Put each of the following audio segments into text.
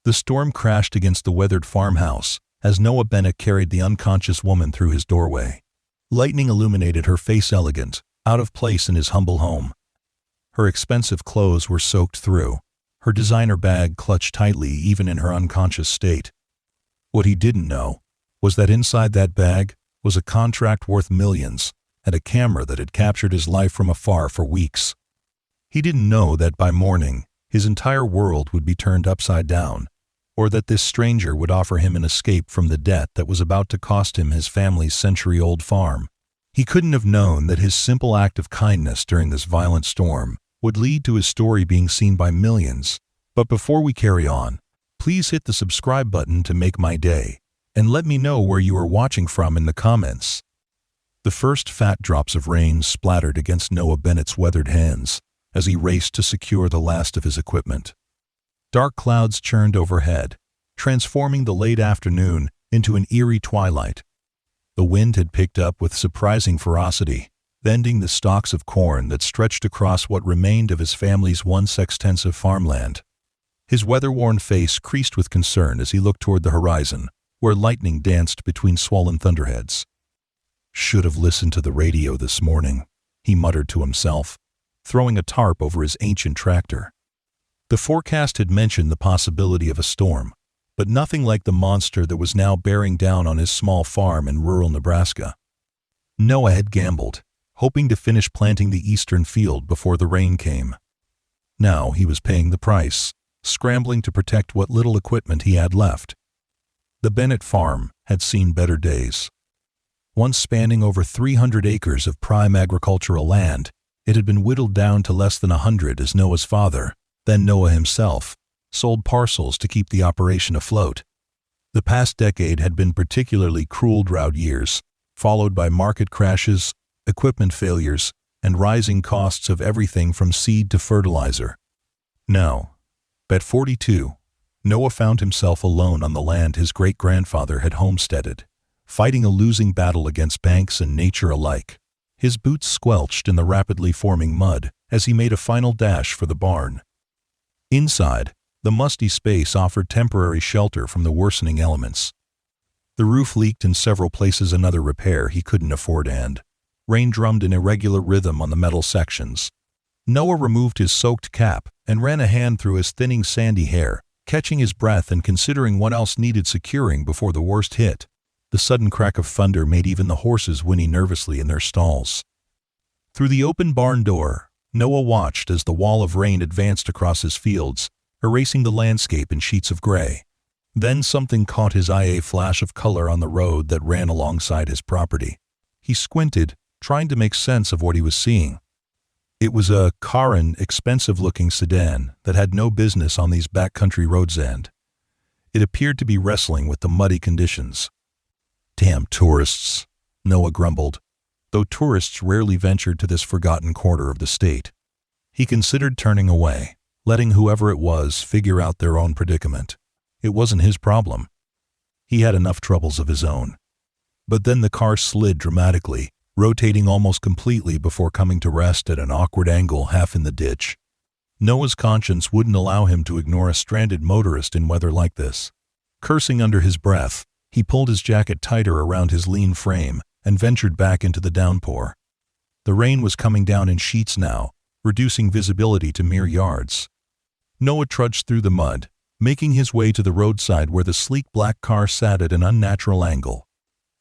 The storm crashed against the weathered farmhouse as Noah Bennett carried the unconscious woman through his doorway. Lightning illuminated her face, elegant, out of place in his humble home. Her expensive clothes were soaked through, her designer bag clutched tightly even in her unconscious state. What he didn't know was that inside that bag was a contract worth millions and a camera that had captured his life from afar for weeks. He didn't know that by morning his entire world would be turned upside down, or that this stranger would offer him an escape from the debt that was about to cost him his family's century-old farm. He couldn't have known that his simple act of kindness during this violent storm would lead to his story being seen by millions. But before we carry on, please hit the subscribe button to make my day, and let me know where you are watching from in the comments. The first fat drops of rain splattered against Noah Bennett's weathered hands as he raced to secure the last of his equipment. Dark clouds churned overhead, transforming the late afternoon into an eerie twilight. The wind had picked up with surprising ferocity, bending the stalks of corn that stretched across what remained of his family's once extensive farmland. His weather-worn face creased with concern as he looked toward the horizon, where lightning danced between swollen thunderheads. "Should have listened to the radio this morning," he muttered to himself, throwing a tarp over his ancient tractor. The forecast had mentioned the possibility of a storm, but nothing like the monster that was now bearing down on his small farm in rural Nebraska. Noah had gambled, hoping to finish planting the eastern field before the rain came. Now he was paying the price, scrambling to protect what little equipment he had left. The Bennett farm had seen better days. Once spanning over 300 acres of prime agricultural land, it had been whittled down to less than 100 as Noah's father, then Noah himself, sold parcels to keep the operation afloat. The past decade had been particularly cruel drought years, followed by market crashes, equipment failures, and rising costs of everything from seed to fertilizer. Now, at 42, Noah found himself alone on the land his great-grandfather had homesteaded, fighting a losing battle against banks and nature alike. His boots squelched in the rapidly forming mud as he made a final dash for the barn. Inside, the musty space offered temporary shelter from the worsening elements. The roof leaked in several places, another repair he couldn't afford, and rain drummed in irregular rhythm on the metal sections. Noah removed his soaked cap and ran a hand through his thinning sandy hair, catching his breath and considering what else needed securing before the worst hit. The sudden crack of thunder made even the horses whinny nervously in their stalls. Through the open barn door, Noah watched as the wall of rain advanced across his fields, erasing the landscape in sheets of gray. Then something caught his eye, a flash of color on the road that ran alongside his property. He squinted, trying to make sense of what he was seeing. It was a Karin, expensive-looking sedan that had no business on these backcountry roads, and it appeared to be wrestling with the muddy conditions. "Damn tourists," Noah grumbled, though tourists rarely ventured to this forgotten corner of the state. He considered turning away, letting whoever it was figure out their own predicament. It wasn't his problem. He had enough troubles of his own. But then the car slid dramatically, rotating almost completely before coming to rest at an awkward angle half in the ditch. Noah's conscience wouldn't allow him to ignore a stranded motorist in weather like this. Cursing under his breath, he pulled his jacket tighter around his lean frame and ventured back into the downpour. The rain was coming down in sheets now, reducing visibility to mere yards. Noah trudged through the mud, making his way to the roadside where the sleek black car sat at an unnatural angle.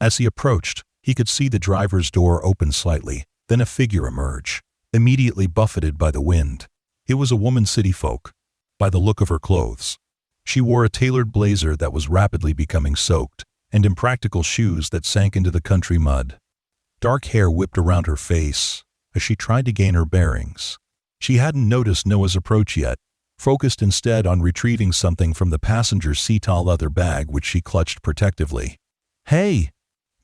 As he approached, he could see the driver's door open slightly, then a figure emerge, immediately buffeted by the wind. It was a woman city folk, by the look of her clothes. She wore a tailored blazer that was rapidly becoming soaked, and impractical shoes that sank into the country mud. Dark hair whipped around her face as she tried to gain her bearings. She hadn't noticed Noah's approach yet, focused instead on retrieving something from the passenger's seat, a leather bag which she clutched protectively. "Hey!"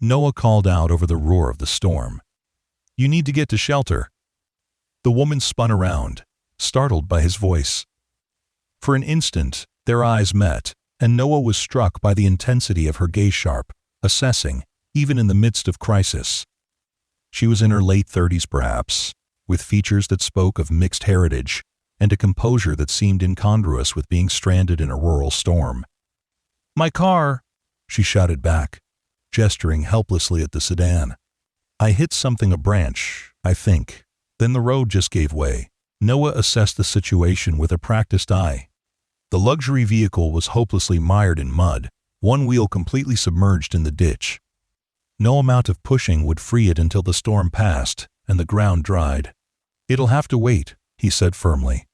Noah called out over the roar of the storm. "You need to get to shelter." The woman spun around, startled by his voice. For an instant, their eyes met, and Noah was struck by the intensity of her gaze, sharp, assessing, even in the midst of crisis. She was in her late 30s perhaps, with features that spoke of mixed heritage, and a composure that seemed incongruous with being stranded in a rural storm. "My car!" she shouted back, gesturing helplessly at the sedan. "I hit a branch, I think. Then the road just gave way." Noah assessed the situation with a practiced eye. The luxury vehicle was hopelessly mired in mud, one wheel completely submerged in the ditch. No amount of pushing would free it until the storm passed and the ground dried. "It'll have to wait," he said firmly.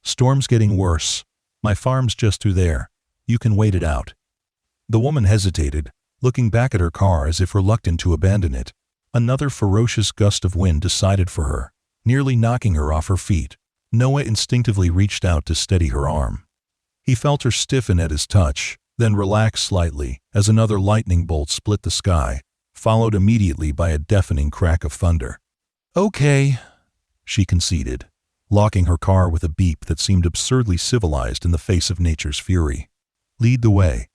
"Storm's getting worse. My farm's just through there. You can wait it out." The woman hesitated, looking back at her car as if reluctant to abandon it. Another ferocious gust of wind decided for her, nearly knocking her off her feet. Noah instinctively reached out to steady her arm. He felt her stiffen at his touch, then relax slightly as another lightning bolt split the sky, followed immediately by a deafening crack of thunder. "Okay," she conceded, locking her car with a beep that seemed absurdly civilized in the face of nature's fury. "Lead the way."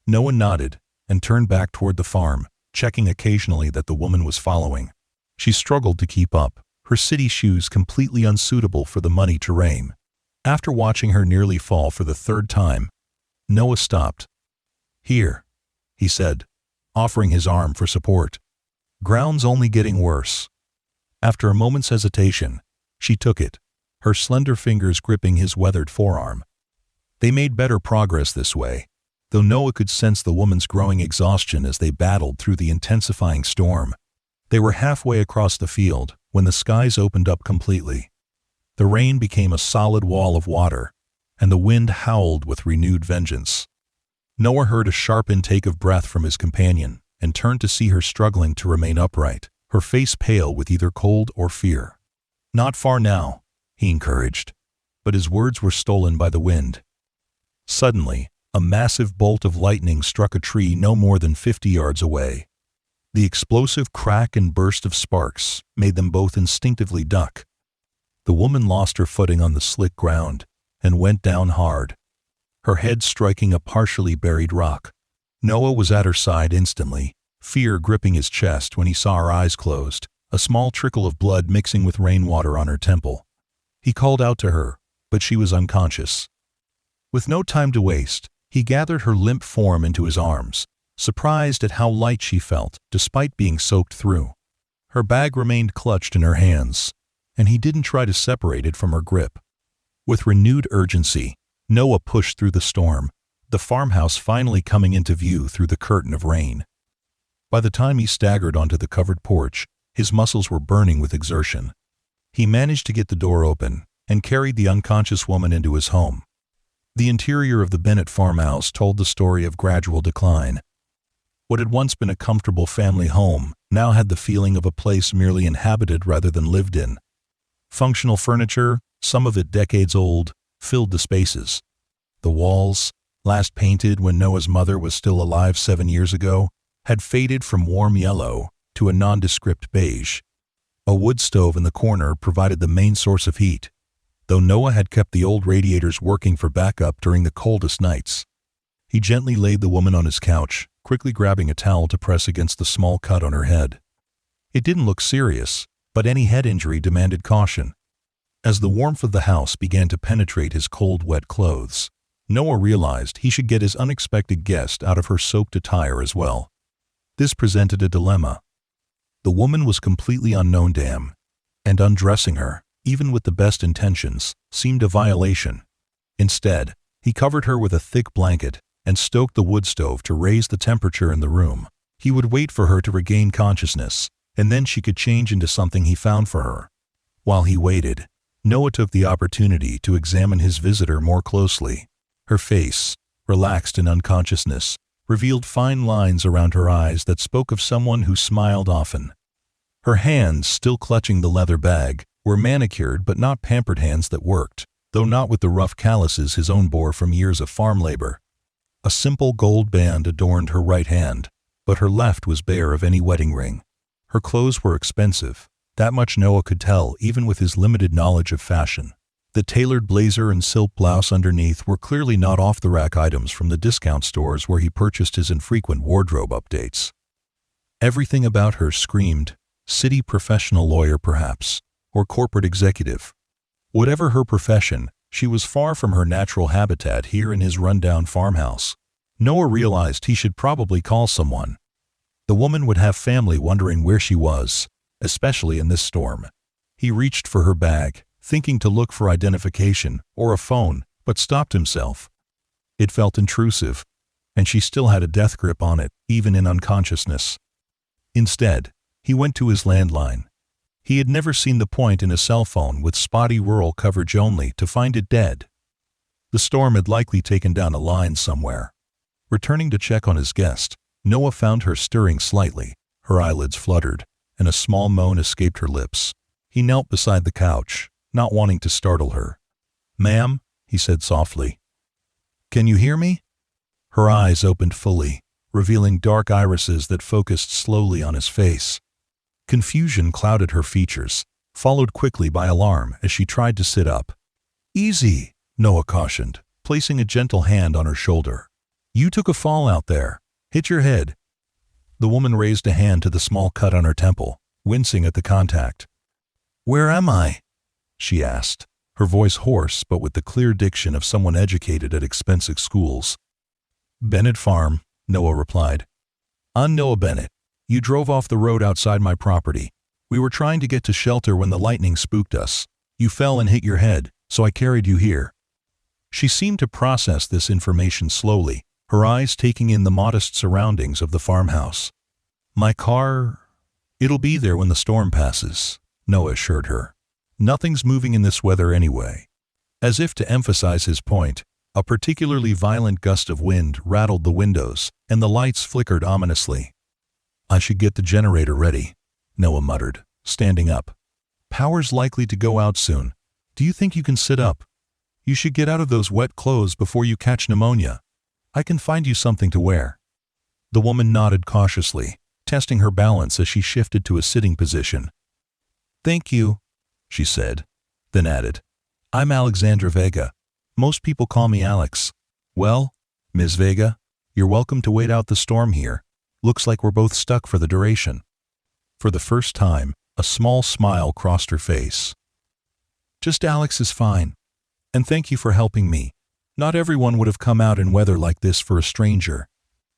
Noah nodded and turned back toward the farm, checking occasionally that the woman was following. She struggled to keep up, her city shoes completely unsuitable for the muddy terrain. After watching her nearly fall for the third time, Noah stopped. "Here," he said, offering his arm for support. "Ground's only getting worse." After a moment's hesitation, she took it, her slender fingers gripping his weathered forearm. They made better progress this way, though Noah could sense the woman's growing exhaustion as they battled through the intensifying storm. They were halfway across the field when the skies opened up completely. The rain became a solid wall of water, and the wind howled with renewed vengeance. Noah heard a sharp intake of breath from his companion and turned to see her struggling to remain upright, her face pale with either cold or fear. "Not far now," he encouraged, but his words were stolen by the wind. Suddenly, a massive bolt of lightning struck a tree no more than 50 yards away. The explosive crack and burst of sparks made them both instinctively duck. The woman lost her footing on the slick ground and went down hard, her head striking a partially buried rock. Noah was at her side instantly, fear gripping his chest when he saw her eyes closed, a small trickle of blood mixing with rainwater on her temple. He called out to her, but she was unconscious. With no time to waste, he gathered her limp form into his arms, surprised at how light she felt despite being soaked through. Her bag remained clutched in her hands, and he didn't try to separate it from her grip. With renewed urgency, Noah pushed through the storm, the farmhouse finally coming into view through the curtain of rain. By the time he staggered onto the covered porch, his muscles were burning with exertion. He managed to get the door open and carried the unconscious woman into his home. The interior of the Bennett farmhouse told the story of gradual decline. What had once been a comfortable family home now had the feeling of a place merely inhabited rather than lived in. Functional furniture, some of it decades old, filled the spaces. The walls, last painted when Noah's mother was still alive 7 years ago, had faded from warm yellow to a nondescript beige. A wood stove in the corner provided the main source of heat, though Noah had kept the old radiators working for backup during the coldest nights. He gently laid the woman on his couch, quickly grabbing a towel to press against the small cut on her head. It didn't look serious, but any head injury demanded caution. As the warmth of the house began to penetrate his cold, wet clothes, Noah realized he should get his unexpected guest out of her soaked attire as well. This presented a dilemma. The woman was completely unknown to him, and undressing her, even with the best intentions, seemed a violation. Instead, he covered her with a thick blanket and stoked the wood stove to raise the temperature in the room. He would wait for her to regain consciousness, and then she could change into something he found for her. While he waited, Noah took the opportunity to examine his visitor more closely. Her face, relaxed in unconsciousness, revealed fine lines around her eyes that spoke of someone who smiled often. Her hands, still clutching the leather bag, were manicured but not pampered hands that worked, though not with the rough calluses his own bore from years of farm labor. A simple gold band adorned her right hand, but her left was bare of any wedding ring. Her clothes were expensive, that much Noah could tell even with his limited knowledge of fashion. The tailored blazer and silk blouse underneath were clearly not off-the-rack items from the discount stores where he purchased his infrequent wardrobe updates. Everything about her screamed, city professional lawyer perhaps, or corporate executive. Whatever her profession, she was far from her natural habitat here in his rundown farmhouse. Noah realized he should probably call someone. The woman would have family wondering where she was, especially in this storm. He reached for her bag, thinking to look for identification or a phone, but stopped himself. It felt intrusive, and she still had a death grip on it, even in unconsciousness. Instead, he went to his landline. He had never seen the point in a cell phone with spotty rural coverage only to find it dead. The storm had likely taken down a line somewhere. Returning to check on his guest, Noah found her stirring slightly. Her eyelids fluttered, and a small moan escaped her lips. He knelt beside the couch, not wanting to startle her. "Ma'am," he said softly. "Can you hear me?" Her eyes opened fully, revealing dark irises that focused slowly on his face. Confusion clouded her features, followed quickly by alarm as she tried to sit up. "Easy," Noah cautioned, placing a gentle hand on her shoulder. "You took a fall out there. Hit your head." The woman raised a hand to the small cut on her temple, wincing at the contact. "Where am I?" she asked, her voice hoarse but with the clear diction of someone educated at expensive schools. "Bennett Farm," Noah replied. "I'm Noah Bennett. You drove off the road outside my property. We were trying to get to shelter when the lightning spooked us. You fell and hit your head, so I carried you here." She seemed to process this information slowly, her eyes taking in the modest surroundings of the farmhouse. "My car... it'll be there when the storm passes," Noah assured her. "Nothing's moving in this weather anyway." As if to emphasize his point, a particularly violent gust of wind rattled the windows, and the lights flickered ominously. "I should get the generator ready," Noah muttered, standing up. "Power's likely to go out soon. Do you think you can sit up? You should get out of those wet clothes before you catch pneumonia. I can find you something to wear." The woman nodded cautiously, testing her balance as she shifted to a sitting position. "Thank you," she said, then added, "I'm Alexandra Vega. Most people call me Alex." "Well, Ms. Vega, you're welcome to wait out the storm here. Looks like we're both stuck for the duration." For the first time, a small smile crossed her face. "Just Alex is fine. And thank you for helping me. Not everyone would have come out in weather like this for a stranger."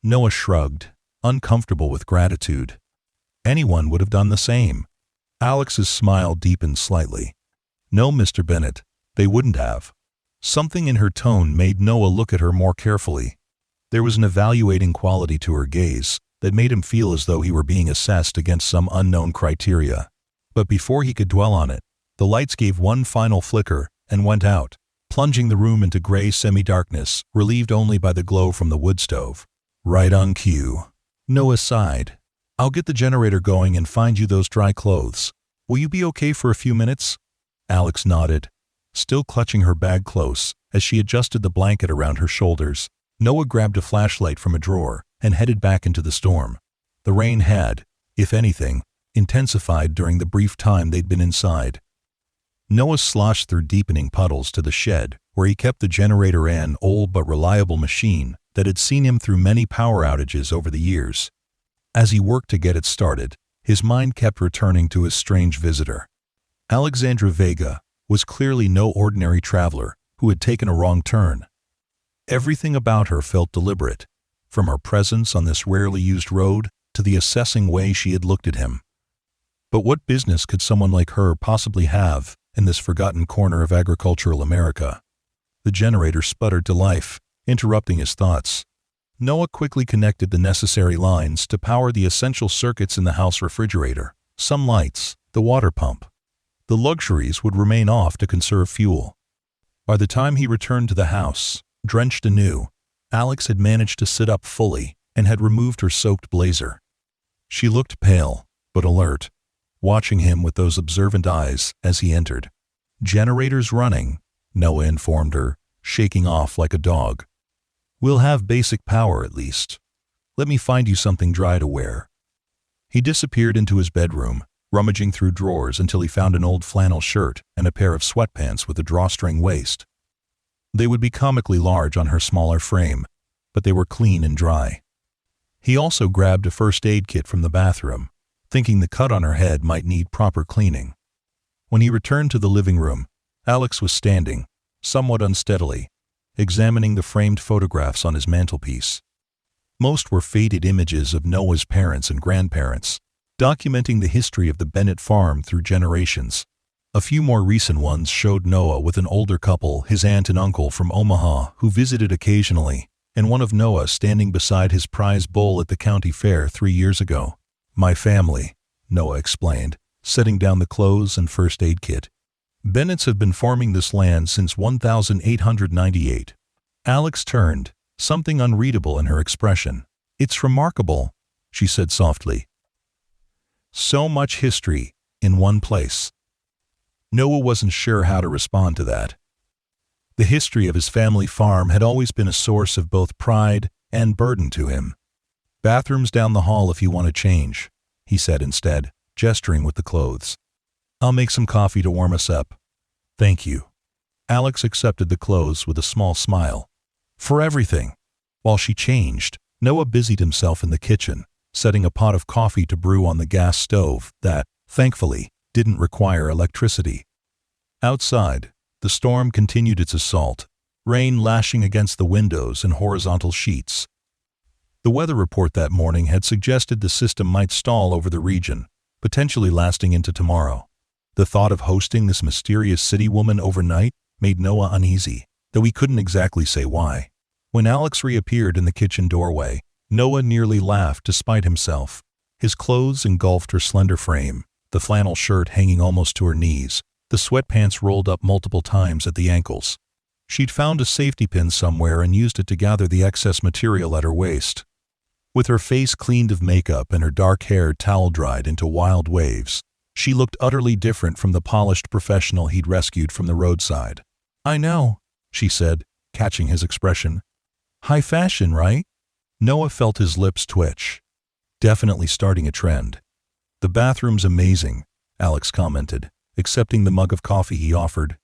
Noah shrugged, uncomfortable with gratitude. Anyone would have done the same. Alex's smile deepened slightly. "No, Mr. Bennett, they wouldn't have." Something in her tone made Noah look at her more carefully. There was an evaluating quality to her gaze that made him feel as though he were being assessed against some unknown criteria. But before he could dwell on it, the lights gave one final flicker and went out, plunging the room into gray semi-darkness, relieved only by the glow from the wood stove. "Right on cue." Noah sighed. "I'll get the generator going and find you those dry clothes. Will you be okay for a few minutes?" Alex nodded, still clutching her bag close as she adjusted the blanket around her shoulders. Noah grabbed a flashlight from a drawer and headed back into the storm. The rain had, if anything, intensified during the brief time they'd been inside. Noah sloshed through deepening puddles to the shed, where he kept the generator, an old but reliable machine that had seen him through many power outages over the years. As he worked to get it started, his mind kept returning to his strange visitor. Alexandra Vega was clearly no ordinary traveler who had taken a wrong turn. Everything about her felt deliberate, from her presence on this rarely used road to the assessing way she had looked at him. But what business could someone like her possibly have in this forgotten corner of agricultural America? The generator sputtered to life, interrupting his thoughts. Noah quickly connected the necessary lines to power the essential circuits in the house refrigerator, some lights, the water pump. The luxuries would remain off to conserve fuel. By the time he returned to the house, drenched anew, Alex had managed to sit up fully and had removed her soaked blazer. She looked pale, but alert, watching him with those observant eyes as he entered. "Generators running," Noah informed her, shaking off like a dog. "We'll have basic power at least. Let me find you something dry to wear." He disappeared into his bedroom, rummaging through drawers until he found an old flannel shirt and a pair of sweatpants with a drawstring waist. They would be comically large on her smaller frame, but they were clean and dry. He also grabbed a first aid kit from the bathroom, thinking the cut on her head might need proper cleaning. When he returned to the living room, Alex was standing, somewhat unsteadily, examining the framed photographs on his mantelpiece. Most were faded images of Noah's parents and grandparents, documenting the history of the Bennett farm through generations. A few more recent ones showed Noah with an older couple, his aunt and uncle from Omaha, who visited occasionally, and one of Noah standing beside his prize bull at the county fair 3 years ago. "My family," Noah explained, setting down the clothes and first aid kit. "Bennetts have been farming this land since 1898. Alex turned, something unreadable in her expression. "It's remarkable," she said softly. "So much history in one place." Noah wasn't sure how to respond to that. The history of his family farm had always been a source of both pride and burden to him. "Bathrooms down the hall if you want to change," he said instead, gesturing with the clothes. "I'll make some coffee to warm us up." "Thank you." Alex accepted the clothes with a small smile. "For everything." While she changed, Noah busied himself in the kitchen, setting a pot of coffee to brew on the gas stove that, thankfully, didn't require electricity. Outside, the storm continued its assault, rain lashing against the windows in horizontal sheets. The weather report that morning had suggested the system might stall over the region, potentially lasting into tomorrow. The thought of hosting this mysterious city woman overnight made Noah uneasy, though he couldn't exactly say why. When Alex reappeared in the kitchen doorway, Noah nearly laughed despite himself. His clothes engulfed her slender frame, the flannel shirt hanging almost to her knees, the sweatpants rolled up multiple times at the ankles. She'd found a safety pin somewhere and used it to gather the excess material at her waist. With her face cleaned of makeup and her dark hair towel-dried into wild waves, she looked utterly different from the polished professional he'd rescued from the roadside. "I know," she said, catching his expression. "High fashion, right?" Noah felt his lips twitch. "Definitely starting a trend." "The bathroom's amazing," Alex commented, accepting the mug of coffee he offered.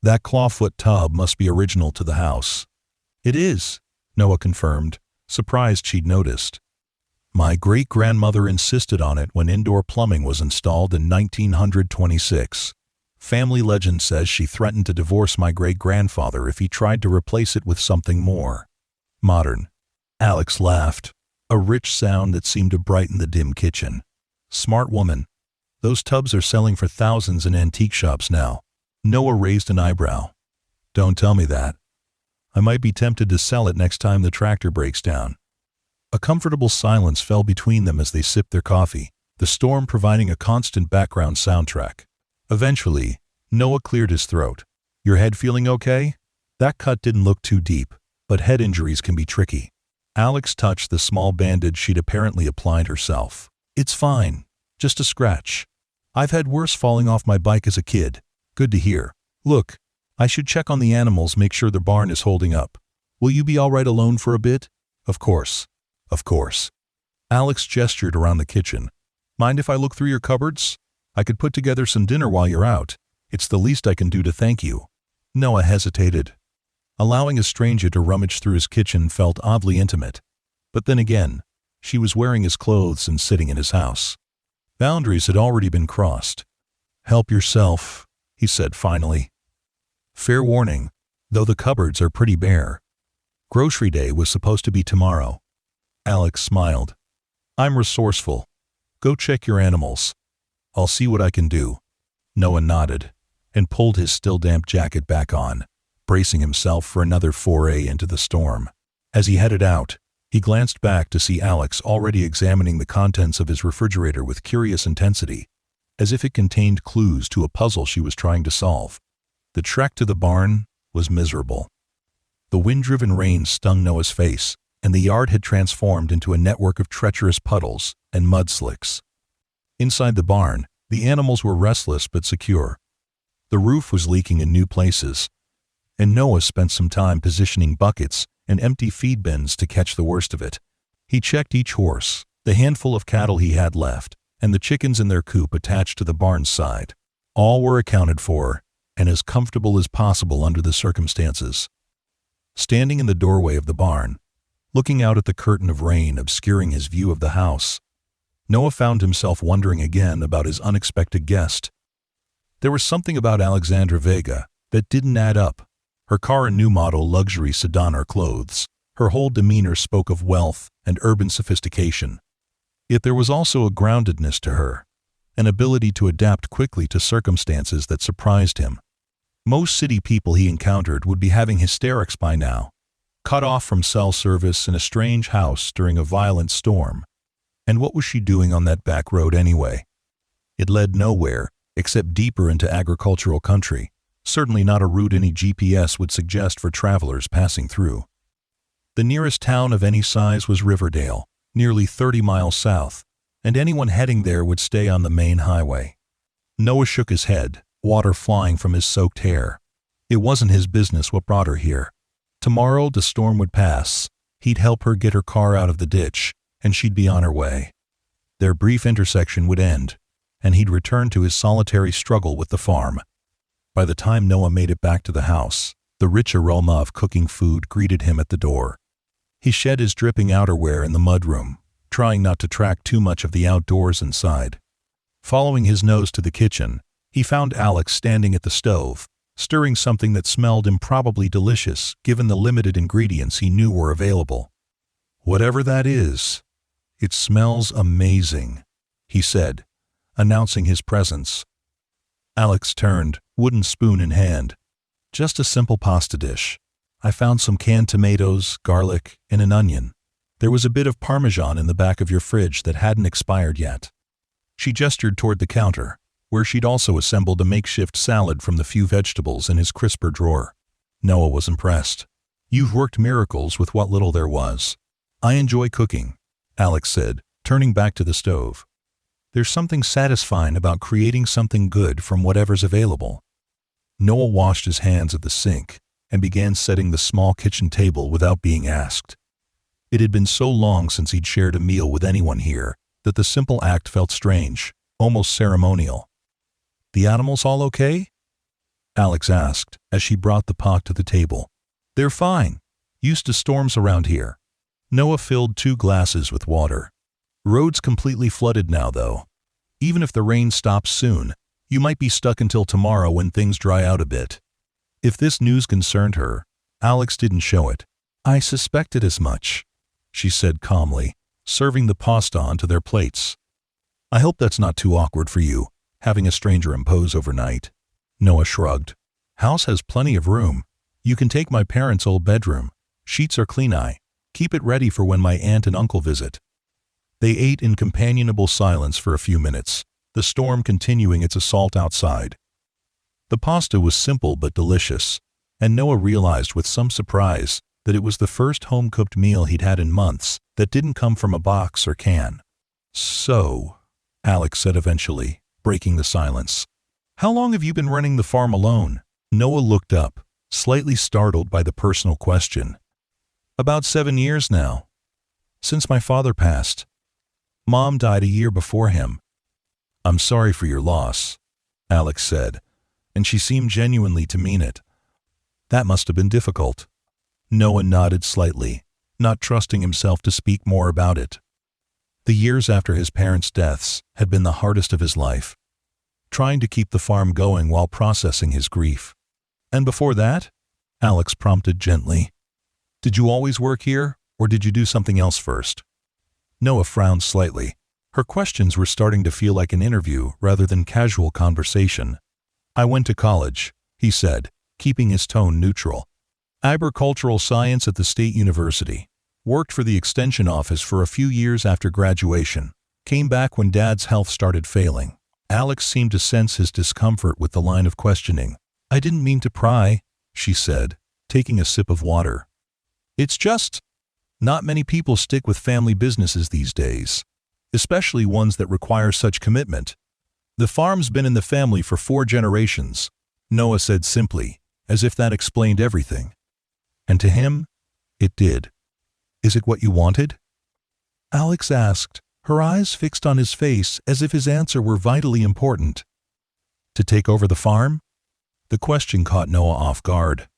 "That clawfoot tub must be original to the house." "It is," Noah confirmed, surprised she'd noticed. "My great-grandmother insisted on it when indoor plumbing was installed in 1926. Family legend says she threatened to divorce my great-grandfather if he tried to replace it with something more modern." Alex laughed, a rich sound that seemed to brighten the dim kitchen. "Smart woman. Those tubs are selling for thousands in antique shops now." Noah raised an eyebrow. "Don't tell me that. I might be tempted to sell it next time the tractor breaks down." A comfortable silence fell between them as they sipped their coffee, the storm providing a constant background soundtrack. Eventually, Noah cleared his throat. "Your head feeling okay? That cut didn't look too deep, but head injuries can be tricky." Alex touched the small bandage she'd apparently applied herself. "It's fine. Just a scratch. I've had worse falling off my bike as a kid." "Good to hear. Look, I should check on the animals, make sure the barn is holding up. Will you be all right alone for a bit?" "Of course. Of course." Alex gestured around the kitchen. "Mind if I look through your cupboards? I could put together some dinner while you're out. It's the least I can do to thank you." Noah hesitated. Allowing a stranger to rummage through his kitchen felt oddly intimate. But then again, she was wearing his clothes and sitting in his house. Boundaries had already been crossed. "Help yourself," he said finally. "Fair warning, though the cupboards are pretty bare. Grocery day was supposed to be tomorrow." Alex smiled. "I'm resourceful. Go check your animals. I'll see what I can do." Noah nodded and pulled his still damp jacket back on, bracing himself for another foray into the storm. As he headed out, he glanced back to see Alex already examining the contents of his refrigerator with curious intensity, as if it contained clues to a puzzle she was trying to solve. The trek to the barn was miserable. The wind-driven rain stung Noah's face, and the yard had transformed into a network of treacherous puddles and mudslicks. Inside the barn, the animals were restless but secure. The roof was leaking in new places, and Noah spent some time positioning buckets and empty feed bins to catch the worst of it. He checked each horse, the handful of cattle he had left, and the chickens in their coop attached to the barn's side. All were accounted for, and as comfortable as possible under the circumstances. Standing in the doorway of the barn, looking out at the curtain of rain obscuring his view of the house, Noah found himself wondering again about his unexpected guest. There was something about Alexandra Vega, That didn't add up. Her car a new model luxury sedan or clothes. Her whole demeanor spoke of wealth and urban sophistication. Yet there was also a groundedness to her, an ability to adapt quickly to circumstances that surprised him. Most city people he encountered would be having hysterics by now, cut off from cell service in a strange house during a violent storm. And what was she doing on that back road anyway? It led nowhere, except deeper into agricultural country, certainly not a route any GPS would suggest for travelers passing through. The nearest town of any size was Riverdale, nearly 30 miles south, and anyone heading there would stay on the main highway. Noah shook his head, water flying from his soaked hair. It wasn't his business what brought her here. Tomorrow the storm would pass, he'd help her get her car out of the ditch, and she'd be on her way. Their brief intersection would end, and he'd return to his solitary struggle with the farm. By the time Noah made it back to the house, the rich aroma of cooking food greeted him at the door. He shed his dripping outerwear in the mudroom, trying not to track too much of the outdoors inside. Following his nose to the kitchen, he found Alex standing at the stove, stirring something that smelled improbably delicious given the limited ingredients he knew were available. "Whatever that is, it smells amazing," he said, announcing his presence. Alex turned, wooden spoon in hand. "Just a simple pasta dish. I found some canned tomatoes, garlic, and an onion. There was a bit of Parmesan in the back of your fridge that hadn't expired yet." She gestured toward the counter, where she'd also assembled a makeshift salad from the few vegetables in his crisper drawer. Noah was impressed. "You've worked miracles with what little there was." "I enjoy cooking," Alex said, turning back to the stove. "There's something satisfying about creating something good from whatever's available." Noah washed his hands at the sink and began setting the small kitchen table without being asked. It had been so long since he'd shared a meal with anyone here that the simple act felt strange, almost ceremonial. "The animals all okay?" Alex asked as she brought the pot to the table. "They're fine. Used to storms around here." Noah filled 2 glasses with water. "Roads completely flooded now, though. Even if the rain stops soon, you might be stuck until tomorrow when things dry out a bit." If this news concerned her, Alex didn't show it. "I suspected as much," she said calmly, serving the pasta onto their plates. "I hope that's not too awkward for you, having a stranger impose overnight." Noah shrugged. "House has plenty of room. You can take my parents' old bedroom. Sheets are clean. I keep it ready for when my aunt and uncle visit." They ate in companionable silence for a few minutes, the storm continuing its assault outside. The pasta was simple but delicious, and Noah realized with some surprise that it was the first home-cooked meal he'd had in months that didn't come from a box or can. "So," Alex said eventually, breaking the silence, "how long have you been running the farm alone?" Noah looked up, slightly startled by the personal question. "About 7 years now. Since my father passed. Mom died a year before him." "I'm sorry for your loss," Alex said, and she seemed genuinely to mean it. "That must have been difficult." Noah nodded slightly, not trusting himself to speak more about it. The years after his parents' deaths had been the hardest of his life, trying to keep the farm going while processing his grief. "And before that?" Alex prompted gently. "Did you always work here, or did you do something else first?" Noah frowned slightly. Her questions were starting to feel like an interview rather than casual conversation. "I went to college," he said, keeping his tone neutral. "Agricultural science at the State University. Worked for the extension office for a few years after graduation. Came back when Dad's health started failing." Alex seemed to sense his discomfort with the line of questioning. "I didn't mean to pry," she said, taking a sip of water. "It's just, not many people stick with family businesses these days, especially ones that require such commitment. The farm's been in the family for 4 generations, Noah said simply, as if that explained everything. And to him, it did. "Is it what you wanted?" Alex asked, her eyes fixed on his face as if his answer were vitally important. "To take over the farm?" The question caught Noah off guard.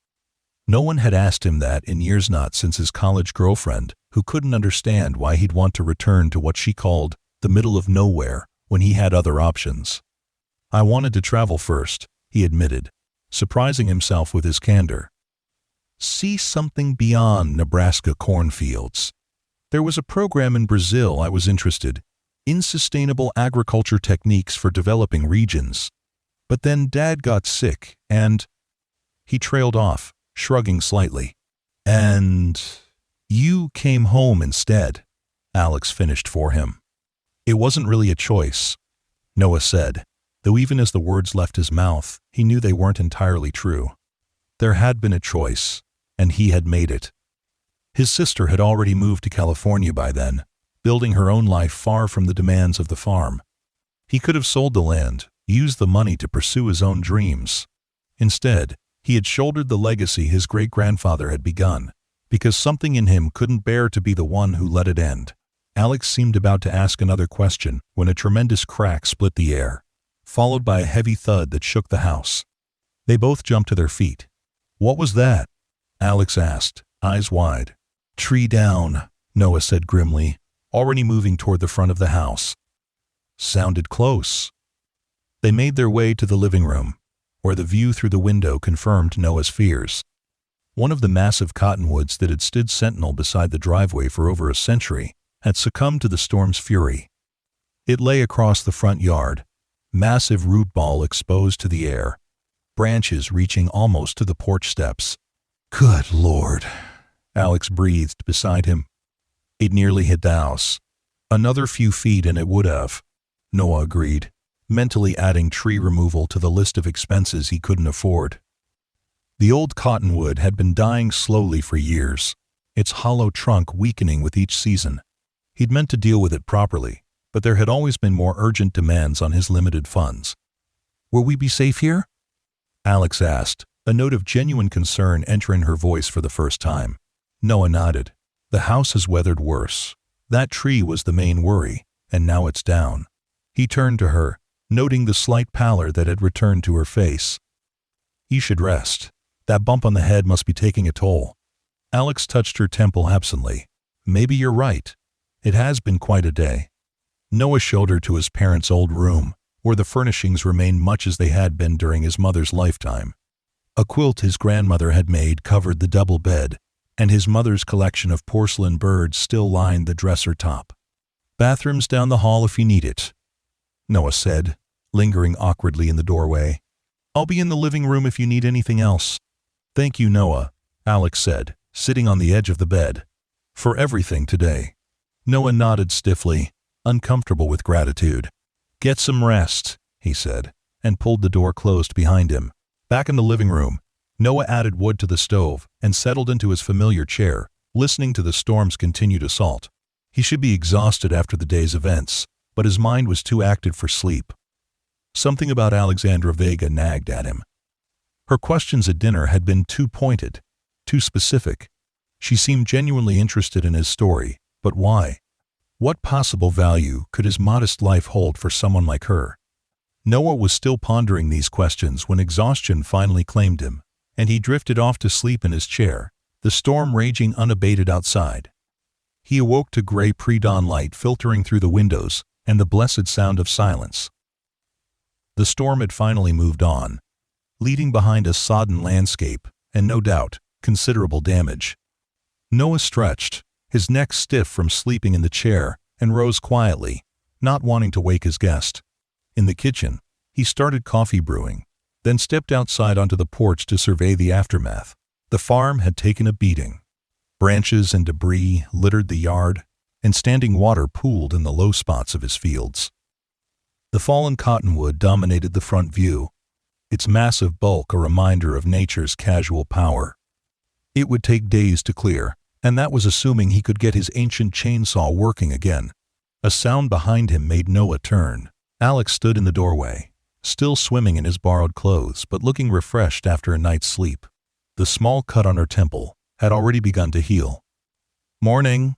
No one had asked him that in years, not since his college girlfriend, who couldn't understand why he'd want to return to what she called the middle of nowhere when he had other options. "I wanted to travel first," he admitted. surprising himself with his candor. See something beyond Nebraska cornfields. There was a program in Brazil I was interested in, sustainable agriculture techniques for developing regions. But then Dad got sick and... He trailed off, shrugging slightly. And you came home instead, Alex finished for him. It wasn't really a choice, Noah said, though even as the words left his mouth, he knew they weren't entirely true. There had been a choice, and he had made it. His sister had already moved to California by then, building her own life far from the demands of the farm. He could have sold the land, used the money to pursue his own dreams. Instead, he had shouldered the legacy his great-grandfather had begun, because something in him couldn't bear to be the one who let it end. Alex seemed about to ask another question when a tremendous crack split the air, followed by a heavy thud that shook the house. They both jumped to their feet. What was that? Alex asked, eyes wide. Tree down, Noah said grimly, already moving toward the front of the house. Sounded close. They made their way to the living room, where the view through the window confirmed Noah's fears. One of the massive cottonwoods that had stood sentinel beside the driveway for over a century had succumbed to the storm's fury. It lay across the front yard, massive root ball exposed to the air, branches reaching almost to the porch steps. Good Lord, Alex breathed beside him. It nearly hit the house. Another few feet and it would have, Noah agreed, mentally adding tree removal to the list of expenses he couldn't afford. The old cottonwood had been dying slowly for years, its hollow trunk weakening with each season. He'd meant to deal with it properly, but there had always been more urgent demands on his limited funds. Will we be safe here? Alex asked, a note of genuine concern entering her voice for the first time. Noah nodded. The house has weathered worse. That tree was the main worry, and now it's down. He turned to her, noting the slight pallor that had returned to her face. You should rest. That bump on the head must be taking a toll. Alex touched her temple absently. Maybe you're right. It has been quite a day. Noah showed her to his parents' old room, where the furnishings remained much as they had been during his mother's lifetime. A quilt his grandmother had made covered the double bed, and his mother's collection of porcelain birds still lined the dresser top. Bathrooms down the hall if you need it, Noah said, lingering awkwardly in the doorway. I'll be in the living room if you need anything else. Thank you, Noah, Alex said, sitting on the edge of the bed. For everything today. Noah nodded stiffly, uncomfortable with gratitude. Get some rest, he said, and pulled the door closed behind him. Back in the living room, Noah added wood to the stove and settled into his familiar chair, listening to the storm's continued assault. He should be exhausted after the day's events, but his mind was too active for sleep. Something about Alexandra Vega nagged at him. Her questions at dinner had been too pointed, too specific. She seemed genuinely interested in his story, but why? What possible value could his modest life hold for someone like her? Noah was still pondering these questions when exhaustion finally claimed him, and he drifted off to sleep in his chair, the storm raging unabated outside. He awoke to gray pre-dawn light filtering through the windows and the blessed sound of silence. The storm had finally moved on, leaving behind a sodden landscape and, no doubt, considerable damage. Noah stretched, his neck stiff from sleeping in the chair, and rose quietly, not wanting to wake his guest. In the kitchen, he started coffee brewing, then stepped outside onto the porch to survey the aftermath. The farm had taken a beating. Branches and debris littered the yard, and standing water pooled in the low spots of his fields. The fallen cottonwood dominated the front view, its massive bulk a reminder of nature's casual power. It would take days to clear, and that was assuming he could get his ancient chainsaw working again. A sound behind him made Noah turn. Alex stood in the doorway, still swimming in his borrowed clothes but looking refreshed after a night's sleep. The small cut on her temple had already begun to heal. Morning,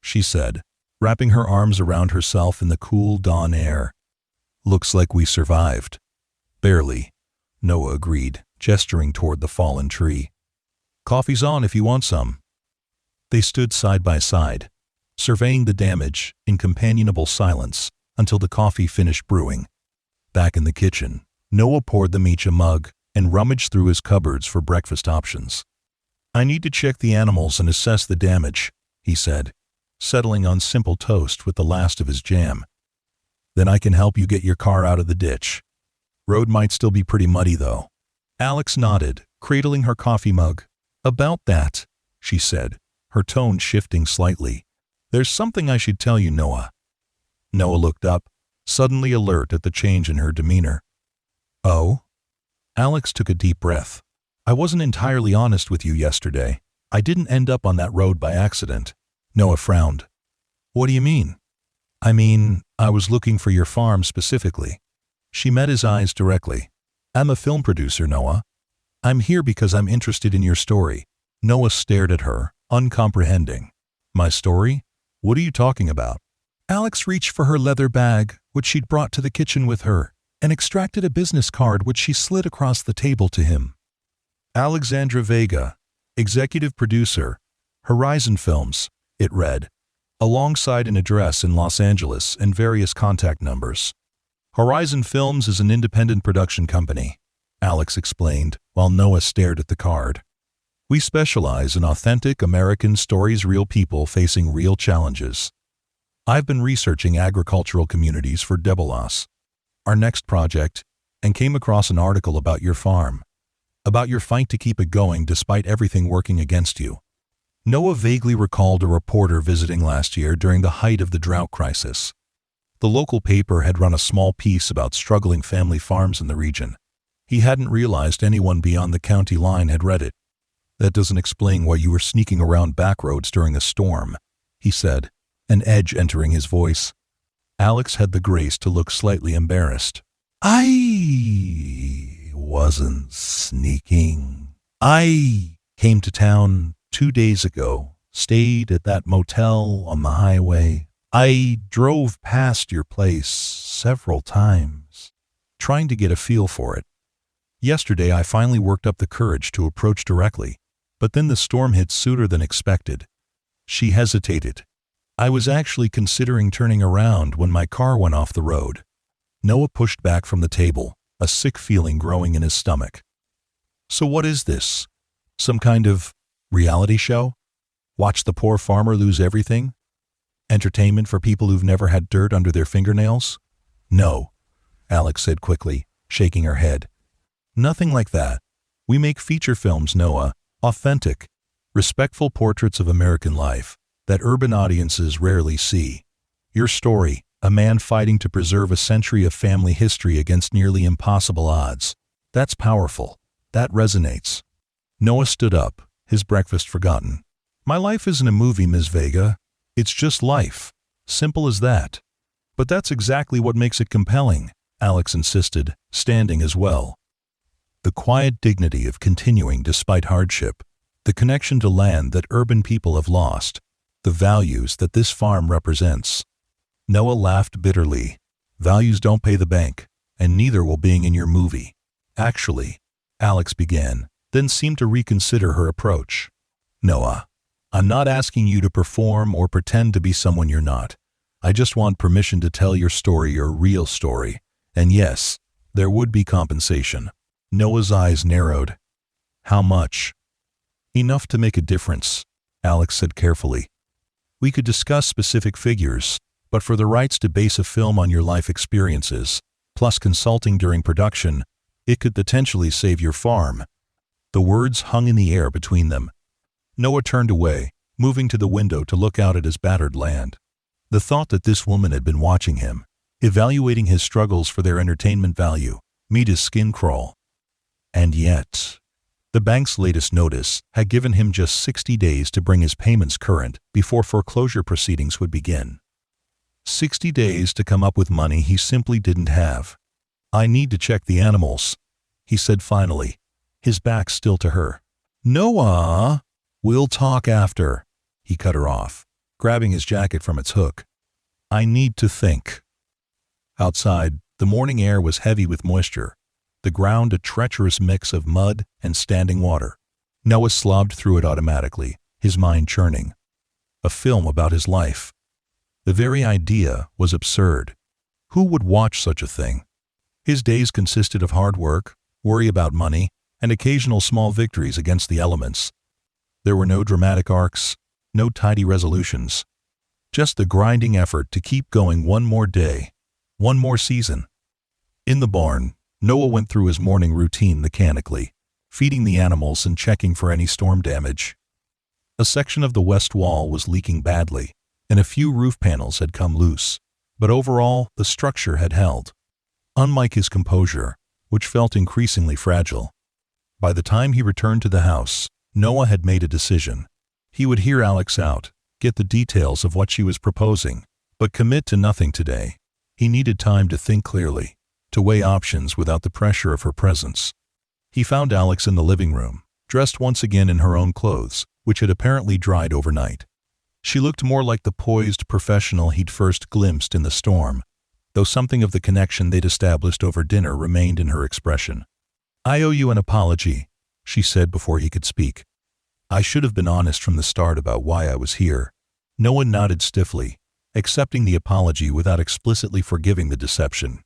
she said, wrapping her arms around herself in the cool dawn air. Looks like we survived. Barely, Noah agreed, gesturing toward the fallen tree. Coffee's on if you want some. They stood side by side, surveying the damage in companionable silence until the coffee finished brewing. Back in the kitchen, Noah poured them each a mug, and rummaged through his cupboards for breakfast options. "I need to check the animals and assess the damage," he said, settling on simple toast with the last of his jam. "Then I can help you get your car out of the ditch. Road might still be pretty muddy, though." Alex nodded, cradling her coffee mug. "About that," she said, her tone shifting slightly. "There's something I should tell you, Noah." Noah looked up, suddenly alert at the change in her demeanor. "Oh?" Alex took a deep breath. "I wasn't entirely honest with you yesterday. I didn't end up on that road by accident." Noah frowned. "What do you mean?" "I mean, I was looking for your farm specifically." She met his eyes directly. "I'm a film producer, Noah. I'm here because I'm interested in your story." Noah stared at her, uncomprehending. "My story? What are you talking about?" Alex reached for her leather bag, which she'd brought to the kitchen with her, and extracted a business card which she slid across the table to him. "Alexandra Vega, executive producer, Horizon Films," it read, alongside an address in Los Angeles and various contact numbers. "Horizon Films is an independent production company," Alex explained, while Noah stared at the card. "We specialize in authentic American stories, real people facing real challenges. I've been researching agricultural communities for Debelas, our next project, and came across an article about your farm, about your fight to keep it going despite everything working against you." Noah vaguely recalled a reporter visiting last year during the height of the drought crisis. The local paper had run a small piece about struggling family farms in the region. He hadn't realized anyone beyond the county line had read it. "That doesn't explain why you were sneaking around back roads during a storm," he said, an edge entering his voice. Alex had the grace to look slightly embarrassed. "I wasn't sneaking. I came to town 2 days ago, stayed at that motel on the highway. I drove past your place several times, trying to get a feel for it. Yesterday I finally worked up the courage to approach directly, but then the storm hit sooner than expected." She hesitated. "I was actually considering turning around when my car went off the road." Noah pushed back from the table, a sick feeling growing in his stomach. "So what is this? Some kind of reality show? Watch the poor farmer lose everything? Entertainment for people who've never had dirt under their fingernails?" "No," Alex said quickly, shaking her head. "Nothing like that. We make feature films, Noah, authentic, respectful portraits of American life that urban audiences rarely see. Your story, a man fighting to preserve a century of family history against nearly impossible odds. That's powerful. That resonates." Noah stood up, his breakfast forgotten. "My life isn't a movie, Ms. Vega. It's just life. Simple as that." "But that's exactly what makes it compelling," Alex insisted, standing as well. "The quiet dignity of continuing despite hardship, the connection to land that urban people have lost, the values that this farm represents." Noah laughed bitterly. "Values don't pay the bank, and neither will being in your movie." "Actually," Alex began, then seemed to reconsider her approach. "Noah, I'm not asking you to perform or pretend to be someone you're not. I just want permission to tell your story, your real story. And yes, there would be compensation." Noah's eyes narrowed. "How much?" "Enough to make a difference," Alex said carefully. "We could discuss specific figures, but for the rights to base a film on your life experiences, plus consulting during production, it could potentially save your farm." The words hung in the air between them. Noah turned away, moving to the window to look out at his battered land. The thought that this woman had been watching him, evaluating his struggles for their entertainment value, made his skin crawl. And yet, the bank's latest notice had given him just 60 days to bring his payments current before foreclosure proceedings would begin. 60 days to come up with money he simply didn't have. "I need to check the animals," he said finally, his back still to her. "Noah, we'll talk after," he cut her off, grabbing his jacket from its hook. "I need to think." Outside, the morning air was heavy with moisture, the ground a treacherous mix of mud and standing water. Noah slobbed through it automatically, his mind churning. A film about his life. The very idea was absurd. Who would watch such a thing? His days consisted of hard work, worry about money, and occasional small victories against the elements. There were no dramatic arcs, no tidy resolutions. Just the grinding effort to keep going one more day, one more season. In the barn, Noah went through his morning routine mechanically, feeding the animals and checking for any storm damage. A section of the west wall was leaking badly, and a few roof panels had come loose, but overall, the structure had held. Unlike his composure, which felt increasingly fragile. By the time he returned to the house, Noah had made a decision. He would hear Alex out, get the details of what she was proposing, but commit to nothing today. He needed time to think clearly, to weigh options without the pressure of her presence. He found Alex in the living room, dressed once again in her own clothes, which had apparently dried overnight. She looked more like the poised professional he'd first glimpsed in the storm, though something of the connection they'd established over dinner remained in her expression. "I owe you an apology," she said before he could speak. "I should have been honest from the start about why I was here." Noah nodded stiffly, accepting the apology without explicitly forgiving the deception.